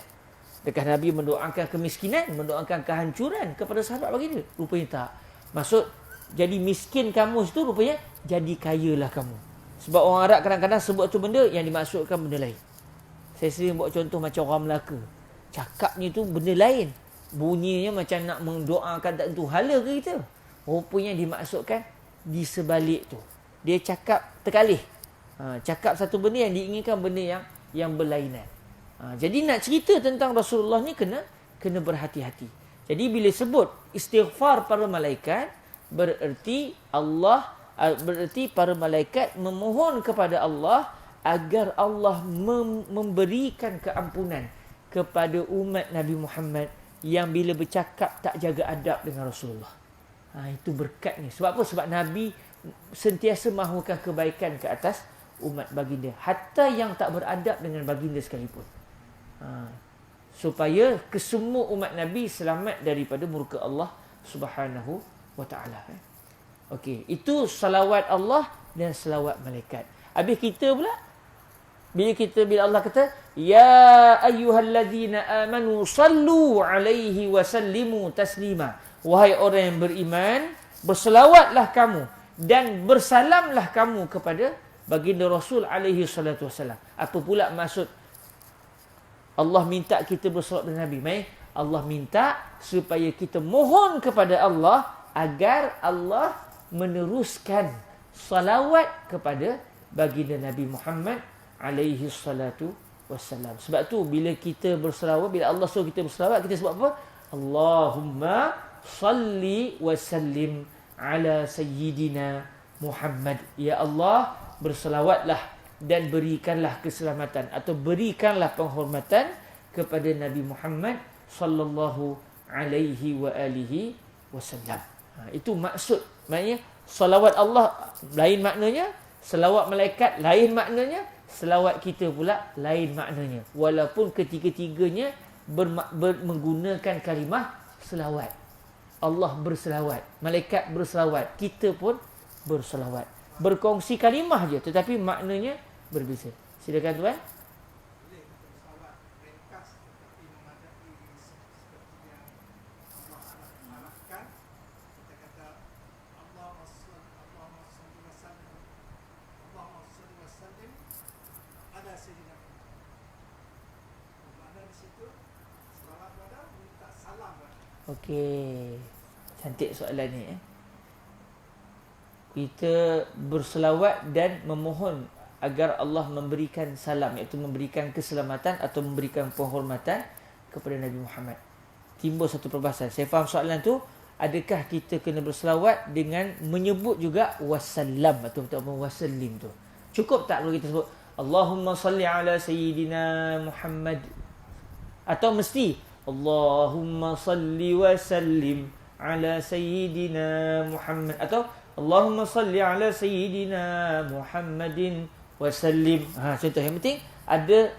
Adakah Nabi mendoakan kemiskinan, mendoakan kehancuran kepada sahabat baginda? Rupanya tak. Maksud, jadi miskin kamu itu rupanya jadi kayalah kamu. Sebab orang Arab kadang-kadang sebut tu benda yang dimaksudkan benda lain. Saya sering buat contoh macam orang Melaka. Cakapnya tu benda lain. Bunyinya macam nak mendoakan tak tentu hala ke kita. Rupanya dimaksudkan di sebalik tu. Dia cakap terkalih. Cakap satu benda yang diinginkan benda yang berlainan. Jadi nak cerita tentang Rasulullah ni kena berhati-hati. Jadi bila sebut istighfar para malaikat, bererti para malaikat memohon kepada Allah agar Allah memberikan keampunan kepada umat Nabi Muhammad yang bila bercakap tak jaga adab dengan Rasulullah. Itu berkatnya. Sebab apa? Sebab Nabi sentiasa mahukan kebaikan ke atas umat baginda, hatta yang tak beradab dengan baginda sekalipun. Supaya kesemua umat Nabi selamat daripada murka Allah Subhanahu wa ta'ala. Okey, itu salawat Allah dan salawat malaikat. Habis kita pula, bila Allah kata, ya ayyuhallazina amanu sallu alaihi wa sallimu taslima. Wahai orang yang beriman, berselawatlah kamu dan bersalamlah kamu kepada baginda Rasul alaihi salatu wasalam. Apa pula maksud Allah minta kita berselawat kepada Nabi? Allah minta supaya kita mohon kepada Allah agar Allah meneruskan salawat kepada baginda Nabi Muhammad alaihi salatu wassalam. Sebab tu bila kita berselawat, bila Allah suruh kita berselawat, kita sebut apa? Allahumma salli wa sallim ala sayyidina Muhammad. Ya Allah, berselawatlah dan berikanlah keselamatan atau berikanlah penghormatan kepada Nabi Muhammad sallallahu alaihi wa alihi wasallam. Itu maksud. Maknanya salawat Allah lain maknanya, salawat malaikat lain maknanya, selawat kita pula lain maknanya. Walaupun ketiga-tiganya menggunakan kalimah selawat. Allah berselawat, malaikat berselawat, kita pun berselawat. Berkongsi kalimah je tetapi maknanya berbeza. Silakan tuan. Okey. Cantik soalan ni. Kita berselawat dan memohon agar Allah memberikan salam, iaitu memberikan keselamatan atau memberikan penghormatan kepada Nabi Muhammad. Timbul satu perbahasan. Saya faham soalan tu, adakah kita kena berselawat dengan menyebut juga wasallam atau wasallim tu? Cukup tak kalau kita sebut Allahumma salli ala sayyidina Muhammad, atau mesti Allahumma salli wa sallim ala sayyidina Muhammad, atau Allahumma salli ala sayyidina Muhammadin wa sallim. Contoh yang penting ada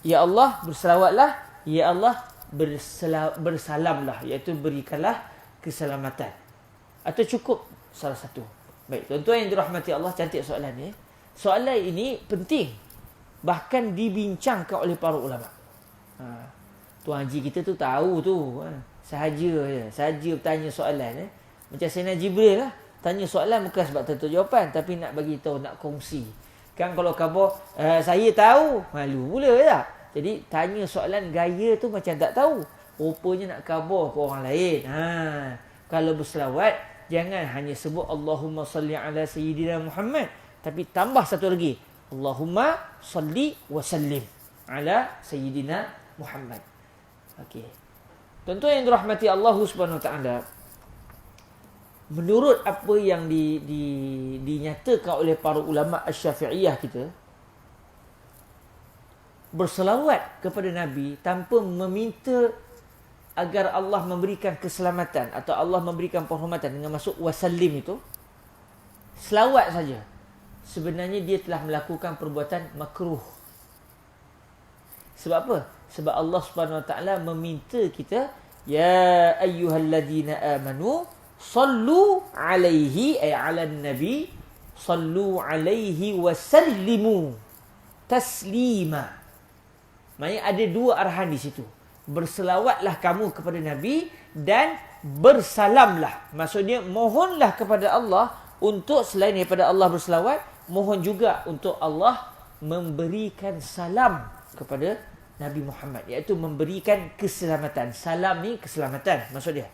ya Allah berselawatlah, ya Allah bersalamlah, iaitu berikanlah keselamatan. Atau cukup salah satu. Baik, tuan-tuan yang dirahmati Allah, cantik soalan ni. Soalan ini penting, bahkan dibincangkan oleh para ulama. Tuan Haji kita tu tahu tu, sahaja bertanya soalan. Macam Sayyidina Jibril lah, tanya soalan bukan sebab tentu jawapan, tapi nak bagi tahu, nak kongsi. Kan kalau khabar saya tahu, malu pula tak? Jadi tanya soalan gaya tu macam tak tahu. Rupanya nak khabar ke orang lain. Kalau berselawat Jangan hanya sebut Allahumma salli ala Sayyidina Muhammad, tapi tambah satu lagi, Allahumma salli wa sallim ala Sayyidina Muhammad. Okey. Tuan-tuan yang dirahmati Allah Subhanahu Wa Taala, menurut apa yang dinyatakan oleh para ulama Asy-Syafi'iyah kita, berselawat kepada Nabi tanpa meminta agar Allah memberikan keselamatan atau Allah memberikan penghormatan dengan masuk wasallim itu, selawat saja, sebenarnya dia telah melakukan perbuatan makruh. Sebab apa? Sebab Allah Subhanahu Wa Taala meminta kita, ya ayyuhalladzina amanu sallu alaihi ay ala nabi sallu alaihi wa sallimu taslima. Maksudnya ada dua arahan di situ. Berselawatlah kamu kepada Nabi dan bersalamlah. Maksudnya mohonlah kepada Allah untuk, selain daripada Allah berselawat, mohon juga untuk Allah memberikan salam kepada Nabi Muhammad, iaitu memberikan keselamatan. Salam ni keselamatan maksud dia.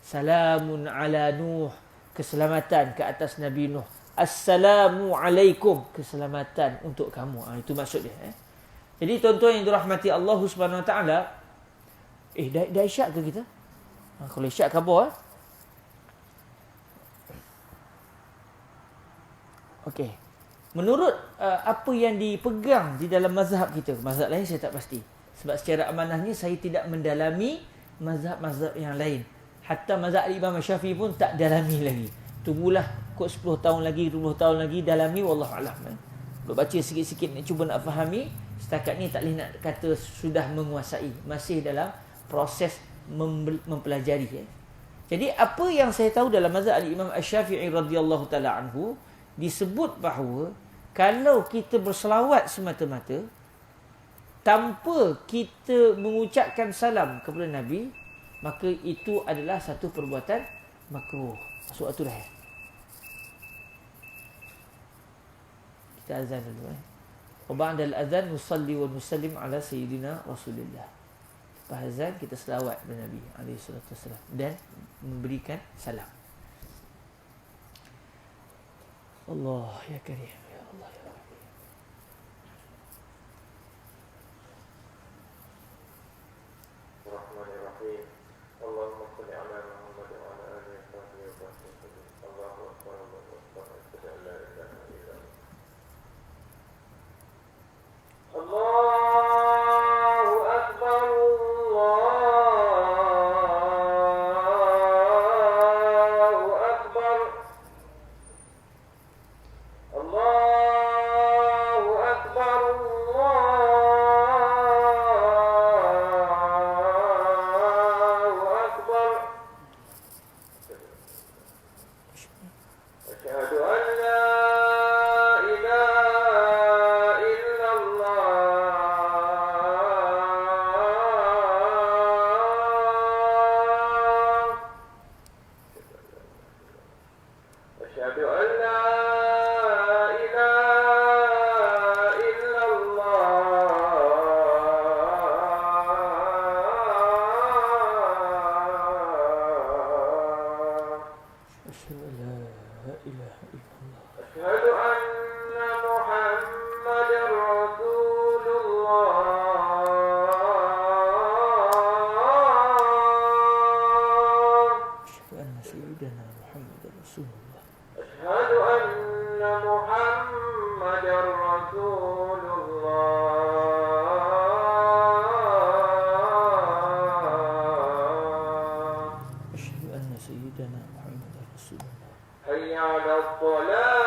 Salamun ala Nuh, keselamatan ke atas Nabi Nuh. Assalamu alaikum, keselamatan untuk kamu. Itu maksud dia. Jadi tuan-tuan yang dirahmati Allah Subhanahu Wa Taala, dah isyak ke kita? Kalau isyak khabar. Okey. Menurut apa yang dipegang di dalam mazhab kita, mazhab lain saya tak pasti. Sebab secara amanahnya saya tidak mendalami mazhab-mazhab yang lain. Hatta mazhab Imam Syafi'i pun tak dalami lagi. Tunggulah kot 10 tahun lagi, 20 tahun lagi dalami, wallahu a'lam. Duk baca sikit-sikit nak cuba nak fahami. Setakat ni tak boleh nak kata sudah menguasai, masih dalam proses mempelajari. Jadi apa yang saya tahu dalam mazhab Imam Asy-Syafi'i radhiyallahu taala anhu, disebut bahawa kalau kita berselawat semata-mata tanpa kita mengucapkan salam kepada Nabi, maka itu adalah satu perbuatan makruh. Masuk waktu dah. Kita azan dulu. Wa ba'da al-azan nusalli wa nusallim ala sayyidina Rasulillah. Lepas azan kita selawat kepada Nabi alaihi salatu wasallam dan memberikan salam. Allah ya Karim, ya Allah ya Rabbi. Bismillahirrahmanirrahim. Allahumma shalli ala Muhammad wa ala alihi wa sahbihi wa sallam. Allahu akbar, Allahu akbar, asyhadu an la ilaha illa Allah. Allahu akbar, Allahu akbar. Allahu akbar, Allahu akbar. Asyhadu an la ilaha illallah. Asyhadu an la أشهد أن محمد رسول الله. أشهد أن سيدنا محمد رسول الله. أشهد أن محمد رسول الله. أشهد أن سيدنا محمد رسول الله. حي على الصلاة.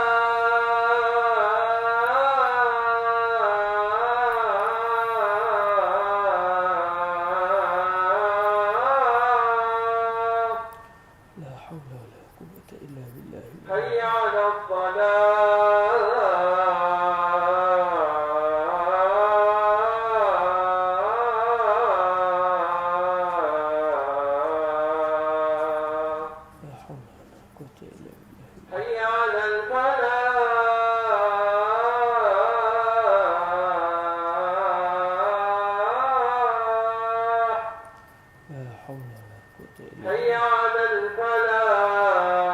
لا حول ولا قوة إلا بالله. حي على الصلاة. لا حول ولا قوة إلا بالله. حي على الفلاح. لا حول ولا قوة إلا حي بالله. على الفلاح.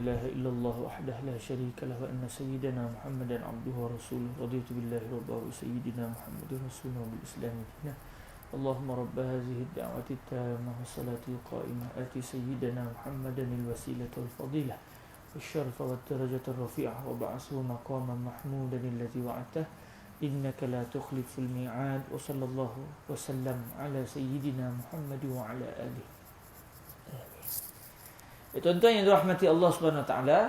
ilaha illallah wahdahu la syarika lahu wa anna sayyidana Muhammadan abduhu wa rasuluhu raditu billahi rabban wa sayyidina Muhammadin rasuluna bil islam dinna Allahumma rabb hadhihi ad-da'wati at-tammah wa salati al-qa'imah ati sayyidina Muhammadan al-wasilata wal fadilah والشرف والدرجة الرفيعة وبعثه مقاما محمودا الذي وعدته إنك لا تخلف الميعاد وصلى الله وسلم على سيدنا محمد وعلى آله. Tuan-tuan yang dirahmati Allah Subhanahu Wa Taala,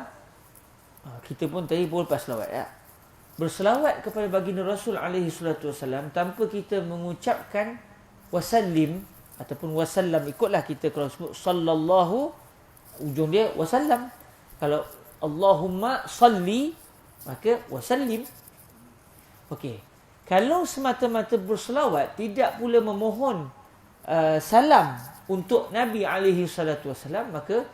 kita pun tadi pun lepas selawat ya. Berselawat kepada baginda Rasul alaihi salatu wasallam tanpa kita mengucapkan wasallim ataupun wasallam, ikutlah kita kalau sebut sallallahu, ujung dia wasallam. Kalau Allahumma salli, maka wasallim. Okey. Kalau semata-mata berselawat, tidak pula memohon salam untuk Nabi alaihi salatu wasallam, maka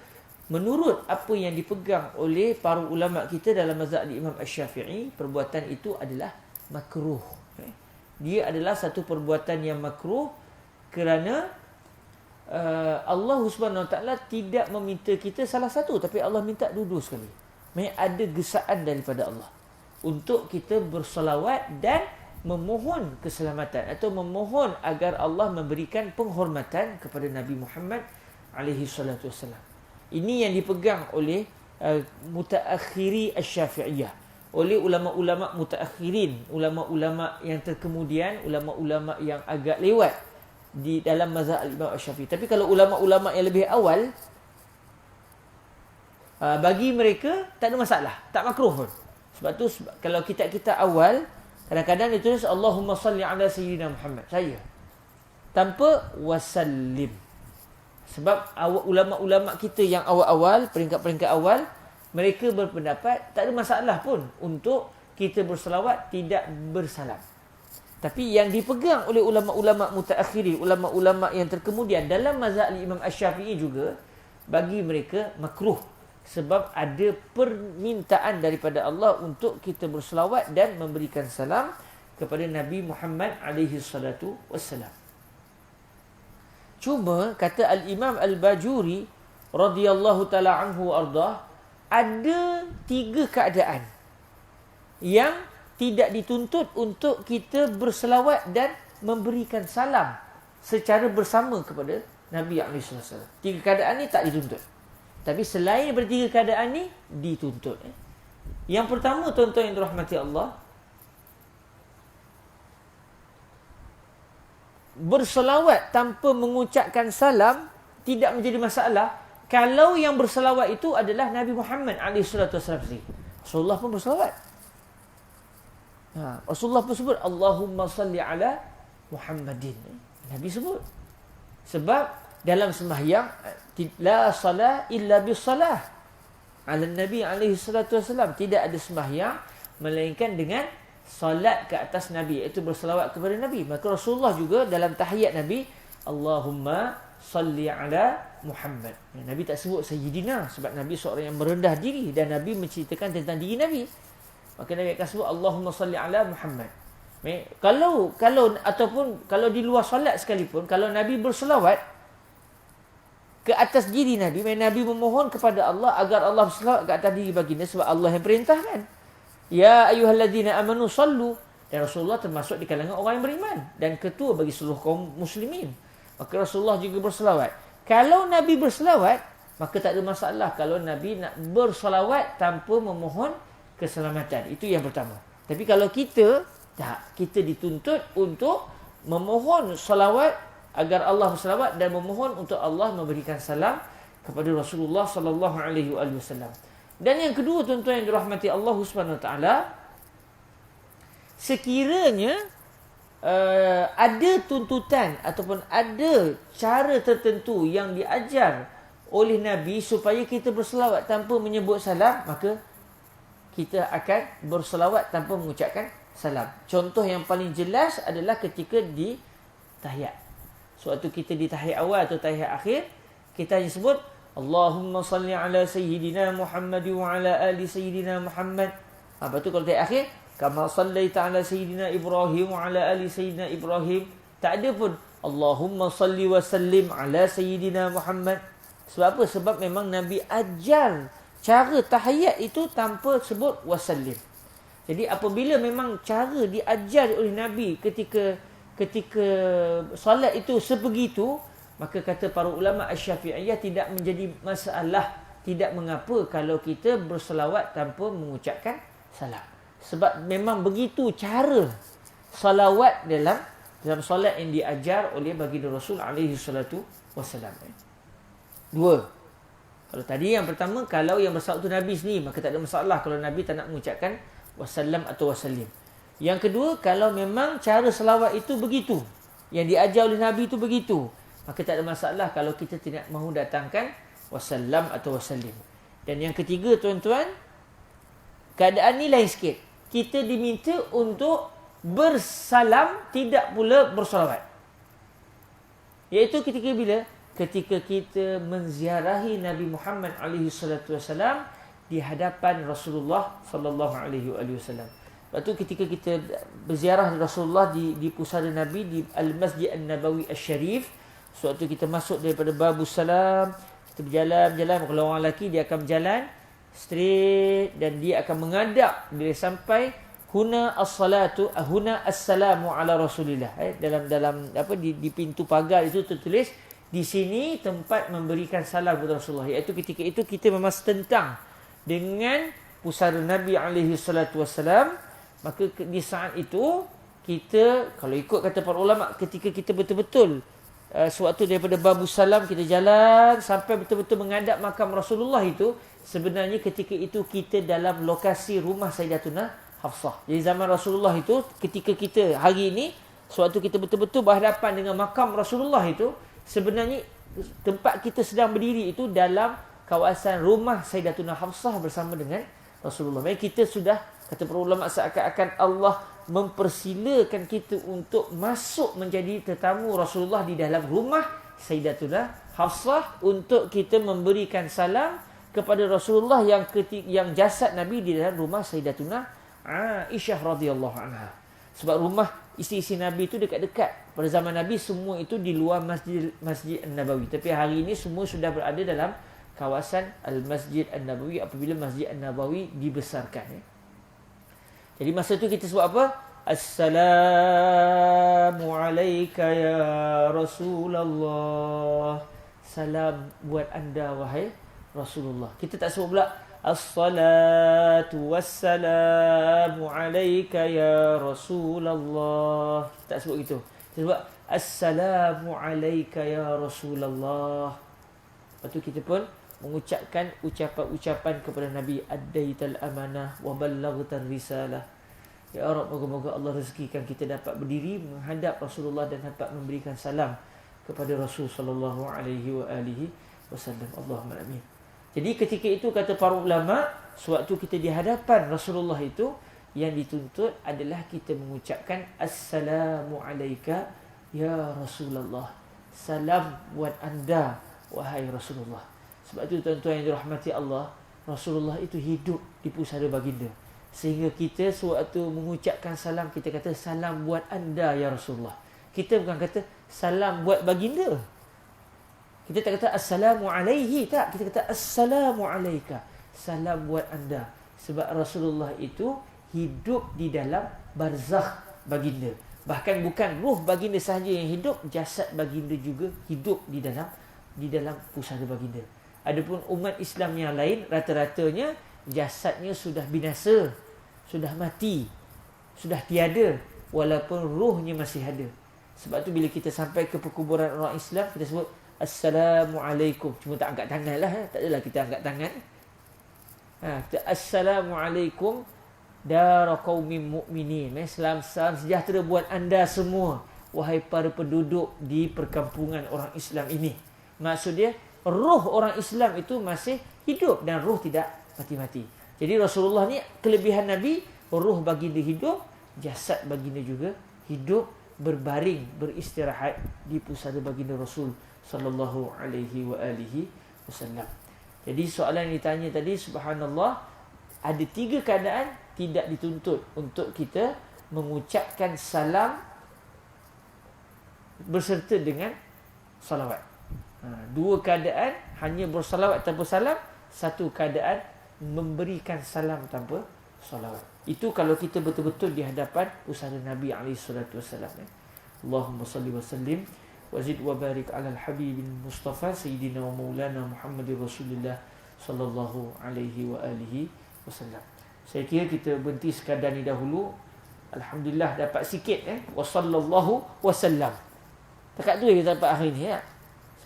menurut apa yang dipegang oleh para ulama kita dalam mazhab Imam Asy-Syafi'i, perbuatan itu adalah makruh. Dia adalah satu perbuatan yang makruh kerana Allah Subhanahu Wa Taala tidak meminta kita salah satu, tapi Allah minta dua-dua sekali. Maksudnya ada gesaan daripada Allah untuk kita berselawat dan memohon keselamatan atau memohon agar Allah memberikan penghormatan kepada Nabi Muhammad alaihi salatu wasallam. Ini yang dipegang oleh mutaakhiri asy-Syafi'iyah, oleh ulama-ulama mutaakhirin, ulama-ulama yang terkemudian, ulama-ulama yang agak lewat di dalam mazhab Imam Asy-Syafi'i. Tapi kalau ulama-ulama yang lebih awal, bagi mereka tak ada masalah, tak makruh pun. Sebab tu kalau kita awal, kadang-kadang ditulis Allahumma salli ala sayyidina Muhammad saja, tanpa wasallim. Sebab ulama-ulama kita yang awal-awal, peringkat-peringkat awal, mereka berpendapat tak ada masalah pun untuk kita berselawat tidak bersalam. Tapi yang dipegang oleh ulama-ulama mutaakhirin, ulama-ulama yang terkemudian dalam mazhab Imam Asy-Syafi'i juga, bagi mereka makruh. Sebab ada permintaan daripada Allah untuk kita berselawat dan memberikan salam kepada Nabi Muhammad alaihi salatu wassalam. Cuma kata Al-Imam Al-Bajuri radhiyallahu taala anhu ardah, ada 3 keadaan yang tidak dituntut untuk kita berselawat dan memberikan salam secara bersama kepada Nabi SAW. 3 keadaan ni tak dituntut. Tapi selain daripada 3 keadaan ni, dituntut. Yang pertama, tuan-tuan yang dirahmati Allah, berselawat tanpa mengucapkan salam tidak menjadi masalah kalau yang berselawat itu adalah Nabi Muhammad SAW. Rasulullah pun berselawat. Rasulullah pun sebut Allahumma salli ala Muhammadin. Nabi sebut. Sebab dalam sembahyang la salah illa bis salah ala Nabi alaihi salatu wasallam, tidak ada sembahyang melainkan dengan salat ke atas Nabi, iaitu berselawat kepada Nabi. Maka Rasulullah juga dalam tahiyat Nabi, Allahumma salli ala Muhammad. Nabi tak sebut sayyidina sebab Nabi seorang yang merendah diri dan Nabi menceritakan tentang diri Nabi. Maka Nabi akan sebut Allahumma salli ala Muhammad. Kalau ataupun kalau di luar solat sekalipun, kalau Nabi berselawat ke atas diri Nabi, Nabi memohon kepada Allah agar Allah berselawat ke atas diri baginda sebab Allah yang perintahkan. Ya ayyuhalladzina amanu sallu. Dan Rasulullah termasuk di kalangan orang yang beriman dan ketua bagi seluruh kaum muslimin. Maka Rasulullah juga berselawat. Kalau Nabi berselawat, maka tak ada masalah kalau Nabi nak berselawat tanpa memohon keselamatan. Itu yang pertama. Tapi kalau kita dituntut untuk memohon salawat agar Allah berselawat dan memohon untuk Allah memberikan salam kepada Rasulullah sallallahu alaihi wasallam. Dan yang kedua, tuan-tuan yang dirahmati Allah Subhanahu Wa Taala, sekiranya ada tuntutan ataupun ada cara tertentu yang diajar oleh Nabi supaya kita berselawat tanpa menyebut salam, maka kita akan berselawat tanpa mengucapkan salam. Contoh yang paling jelas adalah ketika di tahiyat. Suatu kita di tahiyat awal atau tahiyat akhir, kita hanya sebut Allahumma salli ala sayyidina Muhammad wa ala ali sayyidina Muhammad. Lepas tu kalau tahiyat akhir, kama sallaita ala sayyidina Ibrahim wa ala ali sayyidina Ibrahim. Tak ada pun Allahumma salli wa sallim ala sayyidina Muhammad. Sebab apa? Sebab memang Nabi ajar cara tahiyat itu tanpa sebut wasallim. Jadi apabila memang cara diajar oleh Nabi ketika solat itu sebegitu, maka kata para ulama Asy-Syafi'iyah tidak menjadi masalah, tidak mengapa kalau kita berselawat tanpa mengucapkan salam. Sebab memang begitu cara salawat dalam solat yang diajar oleh baginda Rasul alaihi salatu wasallam. Dua. Kalau tadi yang pertama, kalau yang bersalawat tu Nabi sendiri, maka tak ada masalah kalau Nabi tak nak mengucapkan wasallam atau wasallim. Yang kedua, kalau memang cara selawat itu begitu, yang diajar oleh Nabi itu begitu, maka tak ada masalah kalau kita tidak mahu datangkan wasallam atau wasallim. Dan yang ketiga, tuan-tuan, keadaan ni lain sikit. Kita diminta untuk bersalam, tidak pula bersolawat. Iaitu ketika bila? Ketika kita menziarahi Nabi Muhammad alaihi salatu wasalam di hadapan Rasulullah sallallahu alaihi wasallam. Lepas tu ketika kita berziarah Rasulullah di pusara Nabi di Al-Masjid An-Nabawi Asy-Syarif, suatu kita masuk daripada Babus Salam, kita berjalan. Kalau orang lelaki dia akan berjalan straight dan dia akan menghadap dia sampai huna as-salatu, huna assalamu ala Rasulillah. Dalam apa di pintu pagar itu tertulis di sini tempat memberikan salam kepada Rasulullah. Iaitu ketika itu kita memang setentang dengan pusara Nabi alaihi salatu wasalam. Maka di saat itu kita, kalau ikut kata para ulama, ketika kita betul-betul sewaktu daripada Babus Salam kita jalan sampai betul-betul menghadap makam Rasulullah itu, sebenarnya ketika itu kita dalam lokasi rumah Sayyidatuna Hafsah. Jadi zaman Rasulullah itu, ketika kita hari ini, sewaktu kita betul-betul berhadapan dengan makam Rasulullah itu, sebenarnya tempat kita sedang berdiri itu dalam kawasan rumah Sayyidatuna Hafsah bersama dengan Rasulullah. Maksudnya kita sudah, kata para ulama, seakan-akan Allah mempersilakan kita untuk masuk menjadi tetamu Rasulullah di dalam rumah Sayyidatuna Hafsah untuk kita memberikan salam kepada Rasulullah yang jasad Nabi di dalam rumah Sayyidatuna Aisyah radhiyallahu anha. Sebab rumah isteri-isteri Nabi itu dekat-dekat. Pada zaman Nabi semua itu di luar Masjid An-Nabawi. Tapi hari ini semua sudah berada dalam kawasan Al-Masjid An-Nabawi apabila Masjid An-Nabawi dibesarkan. Jadi masa itu kita sebut apa? Assalamu alayka ya Rasulullah. Salam buat anda wahai Rasulullah. Kita tak sebut pula As-salatu wassalamu alayka ya Rasulullah. Kita tak sebut gitu. Kita sebut Assalamu alayka ya Rasulullah. Lepas tu kita pun mengucapkan ucapan-ucapan kepada Nabi, addaital amanah wa ballaghtal risalah. Ya Rabb, moga-moga Allah rezekikan kita dapat berdiri menghadap Rasulullah dan dapat memberikan salam kepada Rasul sallallahu alaihi wasallam. Allahumma amin. Jadi ketika itu kata para ulama, sewaktu kita di hadapan Rasulullah itu, yang dituntut adalah kita mengucapkan Assalamu alayka ya Rasulullah. Salam buat anda wahai Rasulullah. Sebab itu tuan-tuan yang dirahmati Allah, Rasulullah itu hidup di pusara baginda. Sehingga kita sewaktu mengucapkan salam, kita kata salam buat anda ya Rasulullah. Kita bukan kata salam buat baginda. Kita tak kata assalamu alaihi, tak. Kita kata assalamu alaika. Salam buat anda. Sebab Rasulullah itu hidup di dalam barzakh baginda. Bahkan bukan ruh baginda sahaja yang hidup, jasad baginda juga hidup di dalam pusara baginda. Adapun umat Islam yang lain, rata-ratanya jasadnya sudah binasa, sudah mati, sudah tiada, walaupun ruhnya masih ada. Sebab tu bila kita sampai ke perkuburan orang Islam, kita sebut Assalamualaikum. Cuma tak angkat tangan lah. Tak adalah kita angkat tangan. Kita Assalamualaikum dara qaumin mu'minin. Salam sejahtera buat anda semua, wahai para penduduk di perkampungan orang Islam ini. Maksud dia, roh orang Islam itu masih hidup dan roh tidak mati-mati. Jadi Rasulullah ni kelebihan Nabi, roh baginda hidup, jasad baginda juga hidup, berbaring, beristirahat di pusara baginda Rasul sallallahu alaihi wasallam. Jadi soalan yang ditanya tadi, subhanallah, ada 3 keadaan tidak dituntut untuk kita mengucapkan salam berserta dengan salawat. 2 keadaan hanya bersalawat tanpa salam, 1 keadaan memberikan salam tanpa salawat. Itu kalau kita betul-betul di hadapan pusara Nabi SAW. Allahumma salli wa sallim wa zid wa barik ala al-habibin Mustafa Sayyidina wa Maulana Muhammadir Rasulullah sallallahu alaihi wa alihi wasallam. Saya kira kita berhenti sekadar ni dahulu. Alhamdulillah dapat sikit wa sallallahu wasallam. Takat tu kita dapat hari ni ya.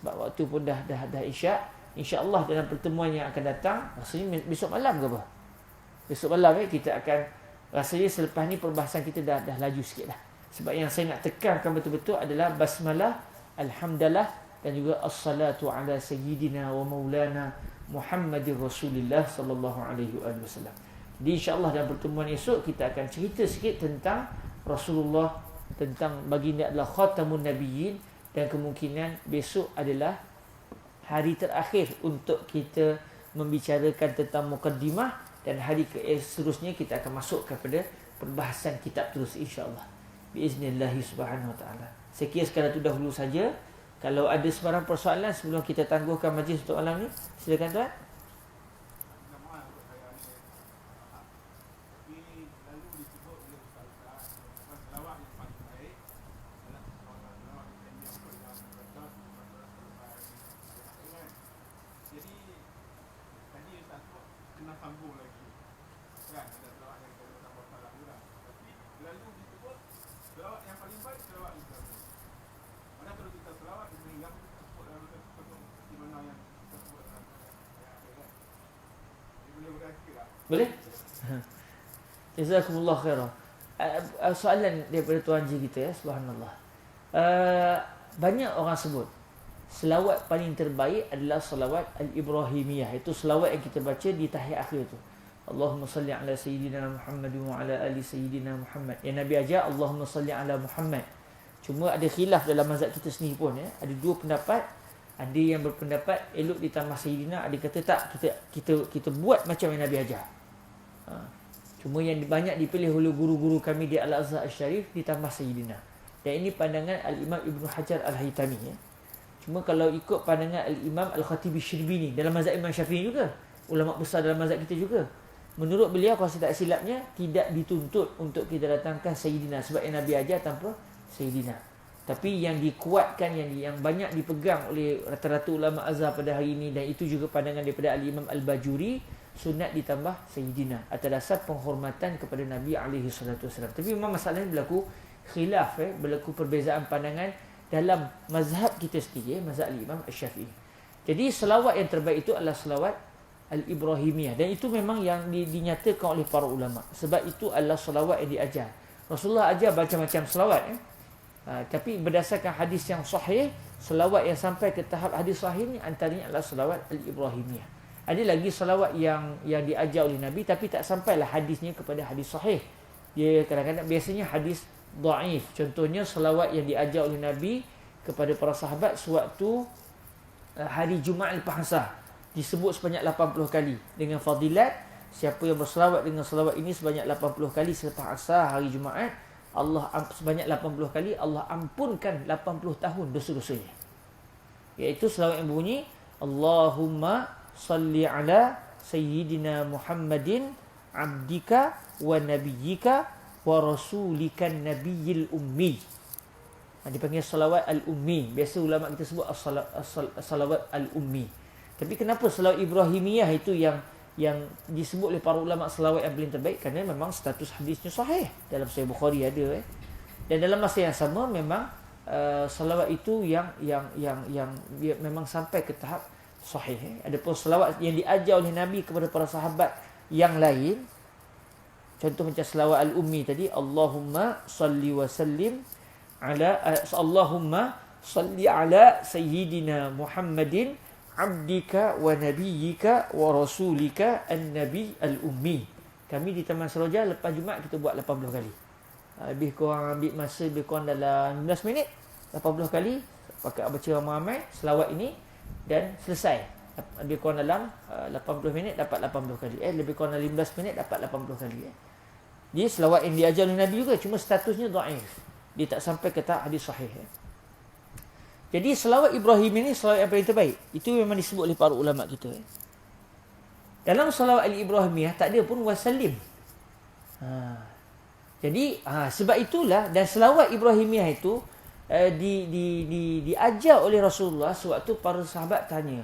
Sebab waktu pun dah isyak. InsyaAllah dalam pertemuan yang akan datang, rasanya besok malam ke apa? Besok malam kita akan, rasanya selepas ni perbahasan kita dah laju sikit lah. Sebab yang saya nak tekankan betul-betul adalah basmalah, alhamdulillah, dan juga as-salatu ala sayyidina wa maulana Muhammadir Rasulullah sallallahu alaihi wasallam. Jadi insyaAllah dalam pertemuan esok kita akan cerita sikit tentang Rasulullah, tentang baginda adalah khatamun nabiyyin, dan kemungkinan besok adalah hari terakhir untuk kita membicarakan tentang mukaddimah, dan hari seterusnya kita akan masuk kepada perbahasan kitab terus insya-Allah. Biiznillahi subhanahu wa taala. Saya kira sekadar itu dahulu saja. Kalau ada sebarang persoalan sebelum kita tangguhkan majlis untuk malam ni, silakan tuan. Boleh? Jazakumullah khairan. Soalan daripada Tuan Haji kita ya, subhanallah. Banyak orang sebut selawat paling terbaik adalah selawat al-Ibrahimiyah. Itu selawat yang kita baca di tahiyat akhir tu. Allahumma salli ala sayyidina Muhammad wa ala ali sayyidina Muhammad. Yang Nabi ajar Allahumma salli ala Muhammad. Cuma ada khilaf dalam mazhab kita sendiri pun ya. Ada dua pendapat. Ada yang berpendapat elok ditambah sayyidina, ada kata tak, kita buat macam yang Nabi ajar. Cuma yang banyak dipilih oleh guru-guru kami di Al-Azhar Al-Syarif ditambah sayyidina. Dan ini pandangan Al-Imam Ibn Hajar Al-Haytami ya. Cuma kalau ikut pandangan Al-Imam Al-Khatibi Syirbini dalam mazhab Imam Syafi'i juga, ulama besar dalam mazhab kita juga, menurut beliau kalau saya tak silapnya tidak dituntut untuk kita datangkan sayyidina, sebab yang Nabi ajar tanpa sayyidina. Tapi yang dikuatkan, yang banyak dipegang oleh rata-rata ulama azhar pada hari ini, dan itu juga pandangan daripada Al-Imam Al-Bajuri, sunat ditambah sayyidina atas dasar penghormatan kepada Nabi SAW. Tapi memang masalah ini berlaku khilaf, berlaku perbezaan pandangan dalam mazhab kita sendiri, mazhab Al-Imam Al-Syafi'i. Jadi selawat yang terbaik itu adalah selawat Al-Ibrahimiyah, dan itu memang yang dinyatakan oleh para ulama, sebab itu adalah selawat yang diajar. Rasulullah ajar macam-macam selawat tapi berdasarkan hadis yang sahih, selawat yang sampai ke tahap hadis sahih ni antaranya adalah selawat Al-Ibrahimiyah. Ada lagi selawat yang diajar oleh Nabi tapi tak sampailah hadisnya kepada hadis sahih. Dia kadang-kadang biasanya hadis dhaif. Contohnya selawat yang diajar oleh Nabi kepada para sahabat sewaktu hari Jumaat Al-Pahsah, disebut sebanyak 80 kali dengan fadilat. Siapa yang berselawat dengan selawat ini sebanyak 80 kali selepas asar hari Jumaat, Allah sebanyak 80 kali Allah ampunkan 80 tahun dosa-dosanya. Iaitu selawat yang bunyi Allahumma salli ala sayyidina Muhammadin abdika wa nabiyyika wa rasulikan nabiyil ummi. Dipanggil salawat al-ummi. Biasa ulama kita sebut salawat al-ummi. Tapi kenapa salawat Ibrahimiyah itu yang disebut oleh para ulama selawat yang paling terbaik? Kerana memang status hadisnya sahih. Dalam Sahih Bukhari ada Dan dalam masa yang sama memang selawat itu yang memang sampai ke tahap sahih. Adapun selawat yang diajar oleh Nabi kepada para sahabat yang lain, contoh macam selawat al-ummi tadi, Allahumma salli wa sallim ala Allahumma salli ala sayyidina Muhammadin abdika wa nabiyyika wa rasulika an-nabi al-ummi. Kami di Taman Seroja lepas Jumaat kita buat 80 kali. Lebih kurang ambil masa lebih kurang dalam 15 minit 80 kali pakai baca ramai-ramai selawat ini dan selesai. Lebih kurang dalam 80 minit dapat 80 kali. Lebih kurang dalam 15 minit dapat 80 kali. Dia selawat yang diajar oleh Nabi juga, cuma statusnya dhaif. Dia tak sampai ke tahap hadis sahih. Jadi selawat Ibrahim ini selawat yang paling terbaik. Itu memang disebut oleh para ulama kita. Dalam salawat al-Ibrahimiyah tak ada pun wasallim. Jadi sebab itulah, dan selawat Ibrahimiyah itu diajar oleh Rasulullah sewaktu para sahabat tanya,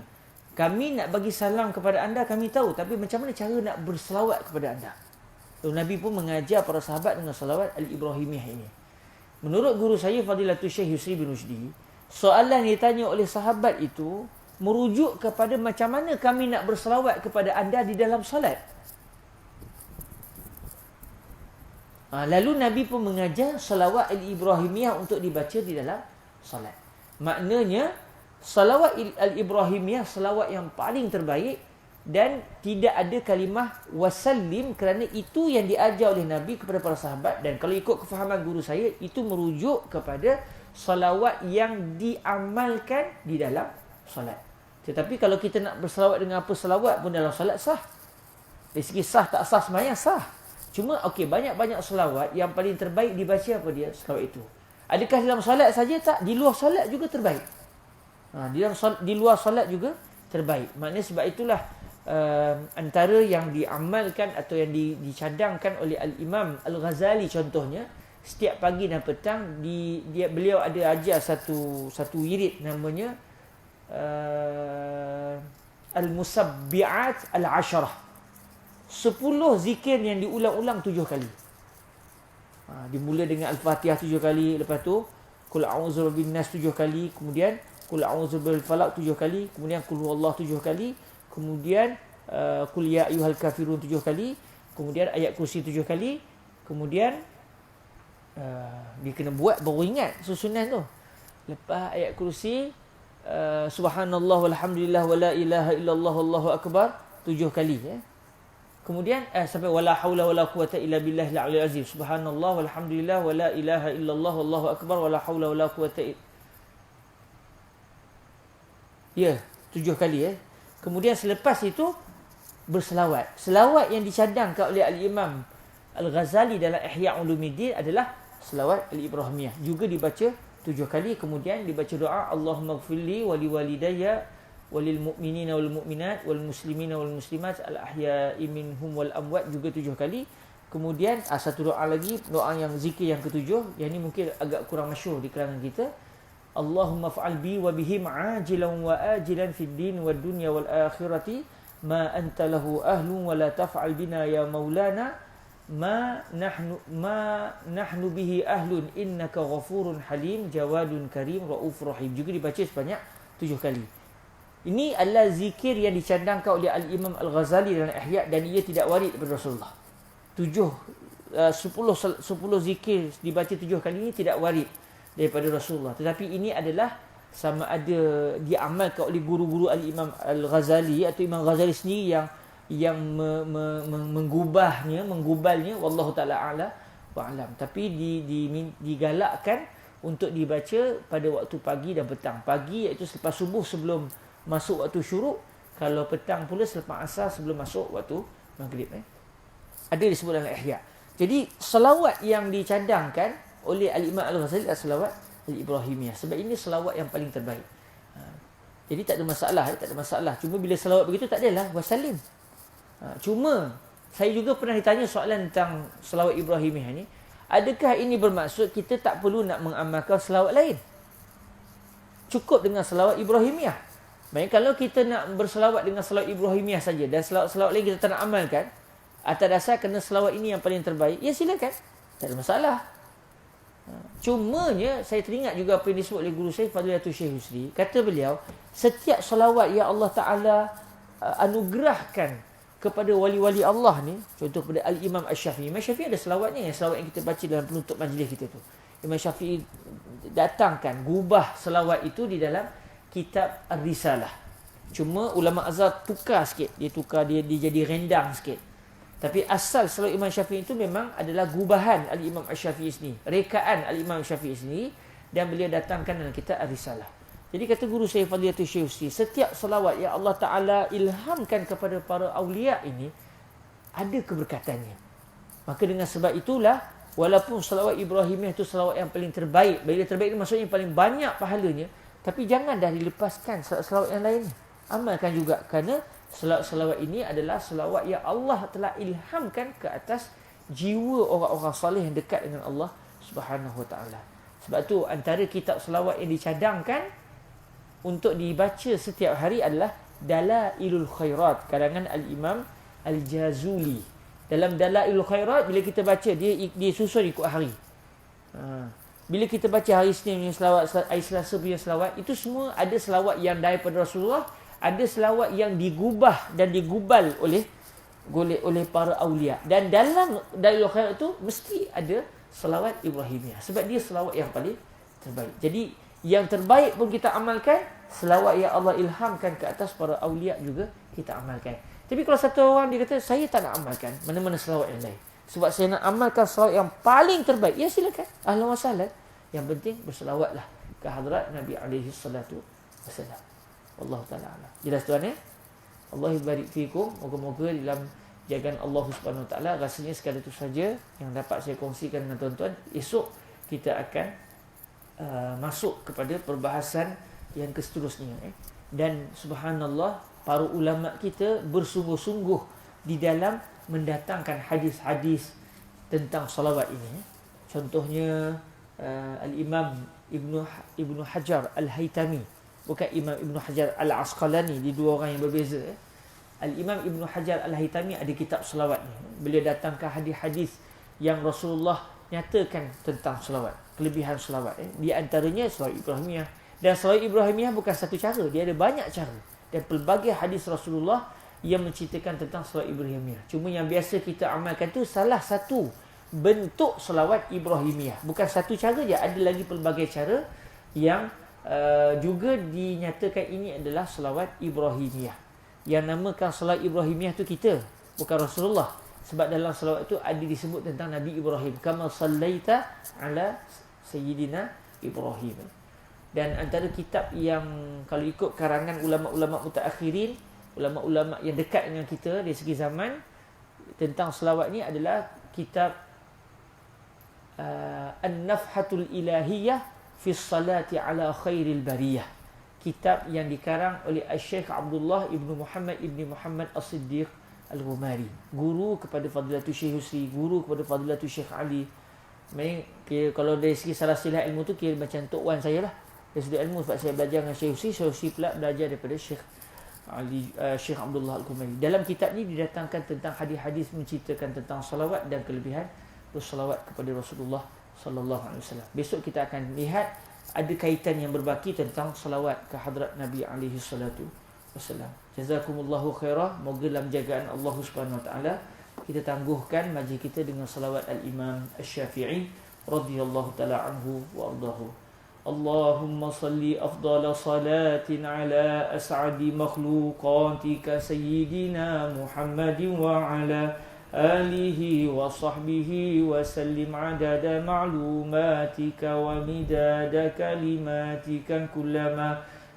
kami nak bagi salam kepada anda, kami tahu, tapi macam mana cara nak berselawat kepada anda? Lalu Nabi pun mengajar para sahabat dengan salawat al-Ibrahimiyah ini. Menurut guru saya Fadilatul Syekh Yusri bin Rushdi, soalan yang ditanya oleh sahabat itu merujuk kepada macam mana kami nak berselawat kepada anda di dalam solat. Lalu Nabi pun mengajar salawat al-Ibrahimiyah untuk dibaca di dalam solat. Maknanya salawat al-Ibrahimiyah salawat yang paling terbaik, dan tidak ada kalimah wasallim kerana itu yang diajar oleh Nabi kepada para sahabat. Dan kalau ikut kefahaman guru saya, itu merujuk kepada salawat yang diamalkan di dalam solat. Tetapi kalau kita nak berselawat dengan apa selawat pun dalam solat sah. Dari segi sah tak sah sembahyang sah. Cuma banyak-banyak selawat yang paling terbaik dibaca apa dia? Selawat itu. Adakah dalam solat saja? Tak. Di luar solat juga terbaik. Di luar solat juga terbaik. Maknanya sebab itulah antara yang diamalkan atau yang dicadangkan oleh Al-Imam Al-Ghazali contohnya, setiap pagi dan petang beliau ada ajar satu wirid namanya Al-Musabbi'at Al-Asharah. 10 zikir yang diulang-ulang 7 kali. Dimula dengan Al-Fatihah 7 kali, lepas tu Qul a'udzu birabbin nas 7 kali, kemudian Qul a'udzu birabbil falaq 7 kali, kemudian Qul huwallahu 7 kali, kemudian Qul ya ayyuhal kafirun 7 kali, kemudian ayat kursi 7 kali, kemudian dia kena buat baru ingat susunan tu. Lepas ayat kursi subhanallah walhamdulillah wala ilaha illallah wallahu akbar 7 kali Kemudian sampai wala haula wala quwata illa billahil aliyil azim. Subhanallah walhamdulillah wala ilaha illallah wallahu akbar wala haula wala quwata 7 kali Kemudian selepas itu berselawat. Selawat yang dicadangkan oleh Al-Imam Al-Ghazali dalam Ihya Ulumuddin adalah selawat Al-Ibrahimiyah. Juga dibaca 7 kali, kemudian dibaca doa Allahumma ighfirli wa liwalidayya walil mu'minina wal mu'minat wal muslimina wal muslimat al ahya'i minhum wal amwat, juga 7 kali. Kemudian satu doa lagi, doa yang zikir yang ke-7, yang ni mungkin agak kurang masyhur di kalangan kita. Allahumma fa'al bi wa bihim ajilan wa ajilan fid din wad dunya wal akhirati ma anta lahu ahlun wa la taf'al bina ya maulana ma nahnu bihi ahlun innaka ghafurun halim jawadun karim raufur rahim. Juga dibaca sebanyak 7 kali. Ini adalah zikir yang dicadangkan oleh Al-Imam Al-Ghazali dalam Ihya, dan ia tidak warid daripada Rasulullah. 10 zikir dibaca 7 kali ini tidak warid daripada Rasulullah. Tetapi ini adalah sama ada diamalkan oleh guru-guru Al-Imam Al-Ghazali atau Imam Ghazali sendiri yang menggubalnya wallahu taala a'la wa alam. Tapi digalakkan untuk dibaca pada waktu pagi dan petang. Pagi iaitu selepas subuh sebelum masuk waktu syuruk, kalau petang pula selepas asar sebelum masuk waktu maghrib. Ada disebut dalam Ihya. Jadi selawat yang dicadangkan oleh Al-Imam Al-Ghazali adalah selawat Al-Ibrahimiyah, sebab ini selawat yang paling terbaik. Jadi tak ada masalah. Cuma bila selawat begitu tak adalah wasallim. Cuma saya juga pernah ditanya soalan tentang selawat Ibrahimiyah ni, adakah ini bermaksud kita tak perlu nak mengamalkan selawat lain? Cukup dengan selawat Ibrahimiyah. Baik, kalau kita nak berselawat dengan selawat Ibrahimiyah saja dan selawat-selawat lain kita tak nak amalkan atas dasar kerana selawat ini yang paling terbaik, ya silakan, tak ada masalah. Cumanya saya teringat juga apa yang disebut oleh guru saya Fadilatul Syekh Yusri. Kata beliau, setiap selawat yang Allah Ta'ala anugerahkan kepada wali-wali Allah ni, contoh kepada Al-Imam Asy-Syafi'i. Imam Syafi'i ada selawatnya, yang selawat yang kita baca dalam penutup majlis kita tu. Imam Syafi'i datangkan, gubah selawat itu di dalam kitab Ar-Risalah. Cuma ulama Azhar tukar sikit, dia jadi rendang sikit. Tapi asal selawat Imam Syafi'i itu memang adalah gubahan Al-Imam Asy-Syafi'i sendiri, rekaan Al-Imam Syafi'i sendiri, dan beliau datangkan dalam kitab Ar-Risalah. Jadi kata guru saya Fadilatul Syekh Yusri, setiap selawat yang Allah Ta'ala ilhamkan kepada para awliya ini ada keberkatannya. Maka dengan sebab itulah, walaupun selawat Ibrahimiyah itu selawat yang paling terbaik, bila terbaik itu maksudnya yang paling banyak pahalanya, tapi jangan dah dilepaskan selawat yang lain. Amalkan juga, kerana Selawat-selawat ini adalah selawat yang Allah telah ilhamkan ke atas jiwa orang-orang soleh yang dekat dengan Allah Subhanahu Wa Taala. Sebab tu antara kitab selawat yang dicadangkan untuk dibaca setiap hari adalah Dalailul Khairat karangan Al-Imam Al-Jazuli. Dalam Dalailul Khairat bila kita baca dia susun ikut hari. Bila kita baca hari Isnin punya selawat, hari Selasa punya selawat, itu semua ada selawat yang daripada Rasulullah, ada selawat yang digubah dan digubal oleh para awliya. Dan dalam Dalailul Khairat itu mesti ada selawat Ibrahimiyah sebab dia selawat yang paling terbaik. Jadi yang terbaik pun kita amalkan, selawat yang Allah ilhamkan ke atas para awliya juga kita amalkan. Tapi kalau satu orang dia kata saya tak nak amalkan mana-mana selawat yang lain, sebab saya nak amalkan selawat yang paling terbaik, ya silakan, ahlan wa sahlan. Yang penting berselawatlah ke hadrat Nabi alaihi salatu wasallam. Wallahu taala alam. Jelas tuan ya? Allah barik fikum. Moga-moga dalam jagaan Allah Subhanahu Wa Taala, rasanya sekadar itu saja yang dapat saya kongsikan dengan tuan-tuan. Esok kita akan masuk kepada perbahasan yang seterusnya. Dan subhanallah, para ulama kita bersungguh-sungguh di dalam mendatangkan hadis-hadis tentang salawat ini. Contohnya Al-Imam Ibnu Hajar Al-Haytami, bukan Imam Ibnu Hajar Al-Asqalani, di dua orang yang berbeza. Al-Imam Ibnu Hajar Al-Haytami ada kitab selawat ni. Beliau datangkan hadis-hadis yang Rasulullah nyatakan tentang selawat, kelebihan selawat. Di antaranya selawat Ibrahimiyah. Dan selawat Ibrahimiyah bukan satu cara, dia ada banyak cara. Dan pelbagai hadis Rasulullah yang menceritakan tentang selawat Ibrahimiyah. Cuma yang biasa kita amalkan tu salah satu bentuk selawat Ibrahimiyah. Bukan satu cara je, ada lagi pelbagai cara yang juga dinyatakan ini adalah selawat Ibrahimiyah. Yang namakan selawat Ibrahimiyah tu kita, bukan Rasulullah. Sebab dalam selawat tu ada disebut tentang Nabi Ibrahim, kama sallaita ala sayyidina Ibrahim. Dan antara kitab yang kalau ikut karangan ulama-ulama mutaakhirin, ulama-ulama yang dekat dengan kita dari segi zaman tentang selawat ni adalah kitab An-Nafhatul Ilahiyah fi Salati ala Khairil Bariyah. Kitab yang dikarang oleh Syekh Abdullah Ibnu Muhammad Ibni Muhammad As-Siddiq Al-Ghumari, guru kepada Fadilatul Syekh Husri, guru kepada Fadilatul Syekh Ali. Kalau dari segi salah silah ilmu tu kira macam Tok Wan saya lah. Dari segi ilmu, sebab saya belajar dengan Syekh Husri pula belajar daripada Syekh Ali, Syekh Abdullah Al-Ghumari. Dalam kitab ni didatangkan tentang hadis-hadis menceritakan tentang salawat dan kelebihan bersalawat kepada Rasulullah sallallahu alaihi wasallam. Besok kita akan lihat ada kaitan yang berbaki tentang salawat ke hadrat Nabi alaihi salatu wasallam. Jazakumullahu khairah. Moga dalam jagaan Allah Subhanahu wa taala kita tangguhkan majlis kita dengan salawat Al-Imam Asy-Syafi'i radhiyallahu taala anhu wa ardahu. Allahumma salli afdala salatin ala as'adi makhluqatika sayyidina Muhammadin wa ala آله وصحبه وسلم عدد معلوماتك ومداد كلماتك كلما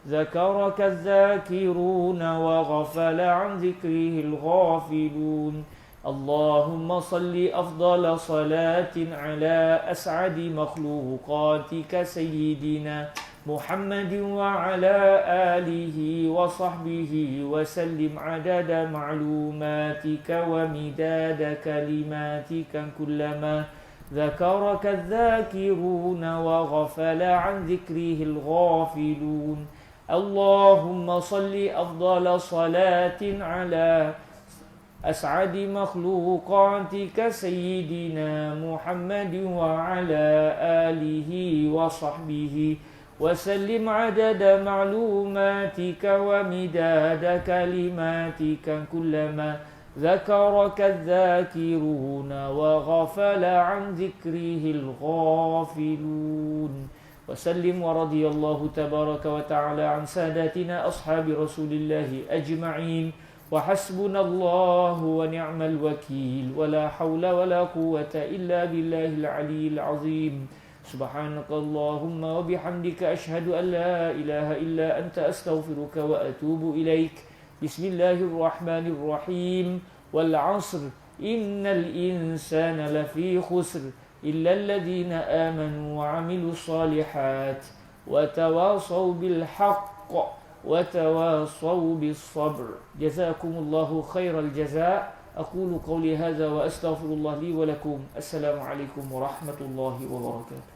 ذكرك الذاكرون وغفل عن ذكره الغافلون اللهم صل أفضل صلاة على أسعد مخلوقاتك سيدنا محمد وعلى آله وصحبه وسلم عدد معلوماتك ومداد كلماتك كلما ذكرك الذاكرون وغفل عن ذكره الغافلون اللهم صل أفضل صلاة على أسعد مخلوقاتك سيدنا محمد وعلى آله وصحبه وسلم عدد معلوماتك ومداد كلماتك كلما ذكرك الذاكرون وغفل عن ذكره الغافلون وسلم ورضي الله تبارك وتعالى عن ساداتنا أصحاب رسول الله أجمعين وحسبنا الله ونعم الوكيل ولا حول ولا قوة إلا بالله العلي العظيم سبحانك اللهم وبحمدك أشهد أن لا إله إلا أنت أستغفرك وأتوب إليك بسم الله الرحمن الرحيم والعصر إن الإنسان لفي خسر إلا الذين آمنوا وعملوا الصالحات وتواصوا بالحق وتواصوا بالصبر جزاكم الله خير الجزاء أقول قولي هذا وأستغفر الله لي ولكم السلام عليكم ورحمة الله وبركاته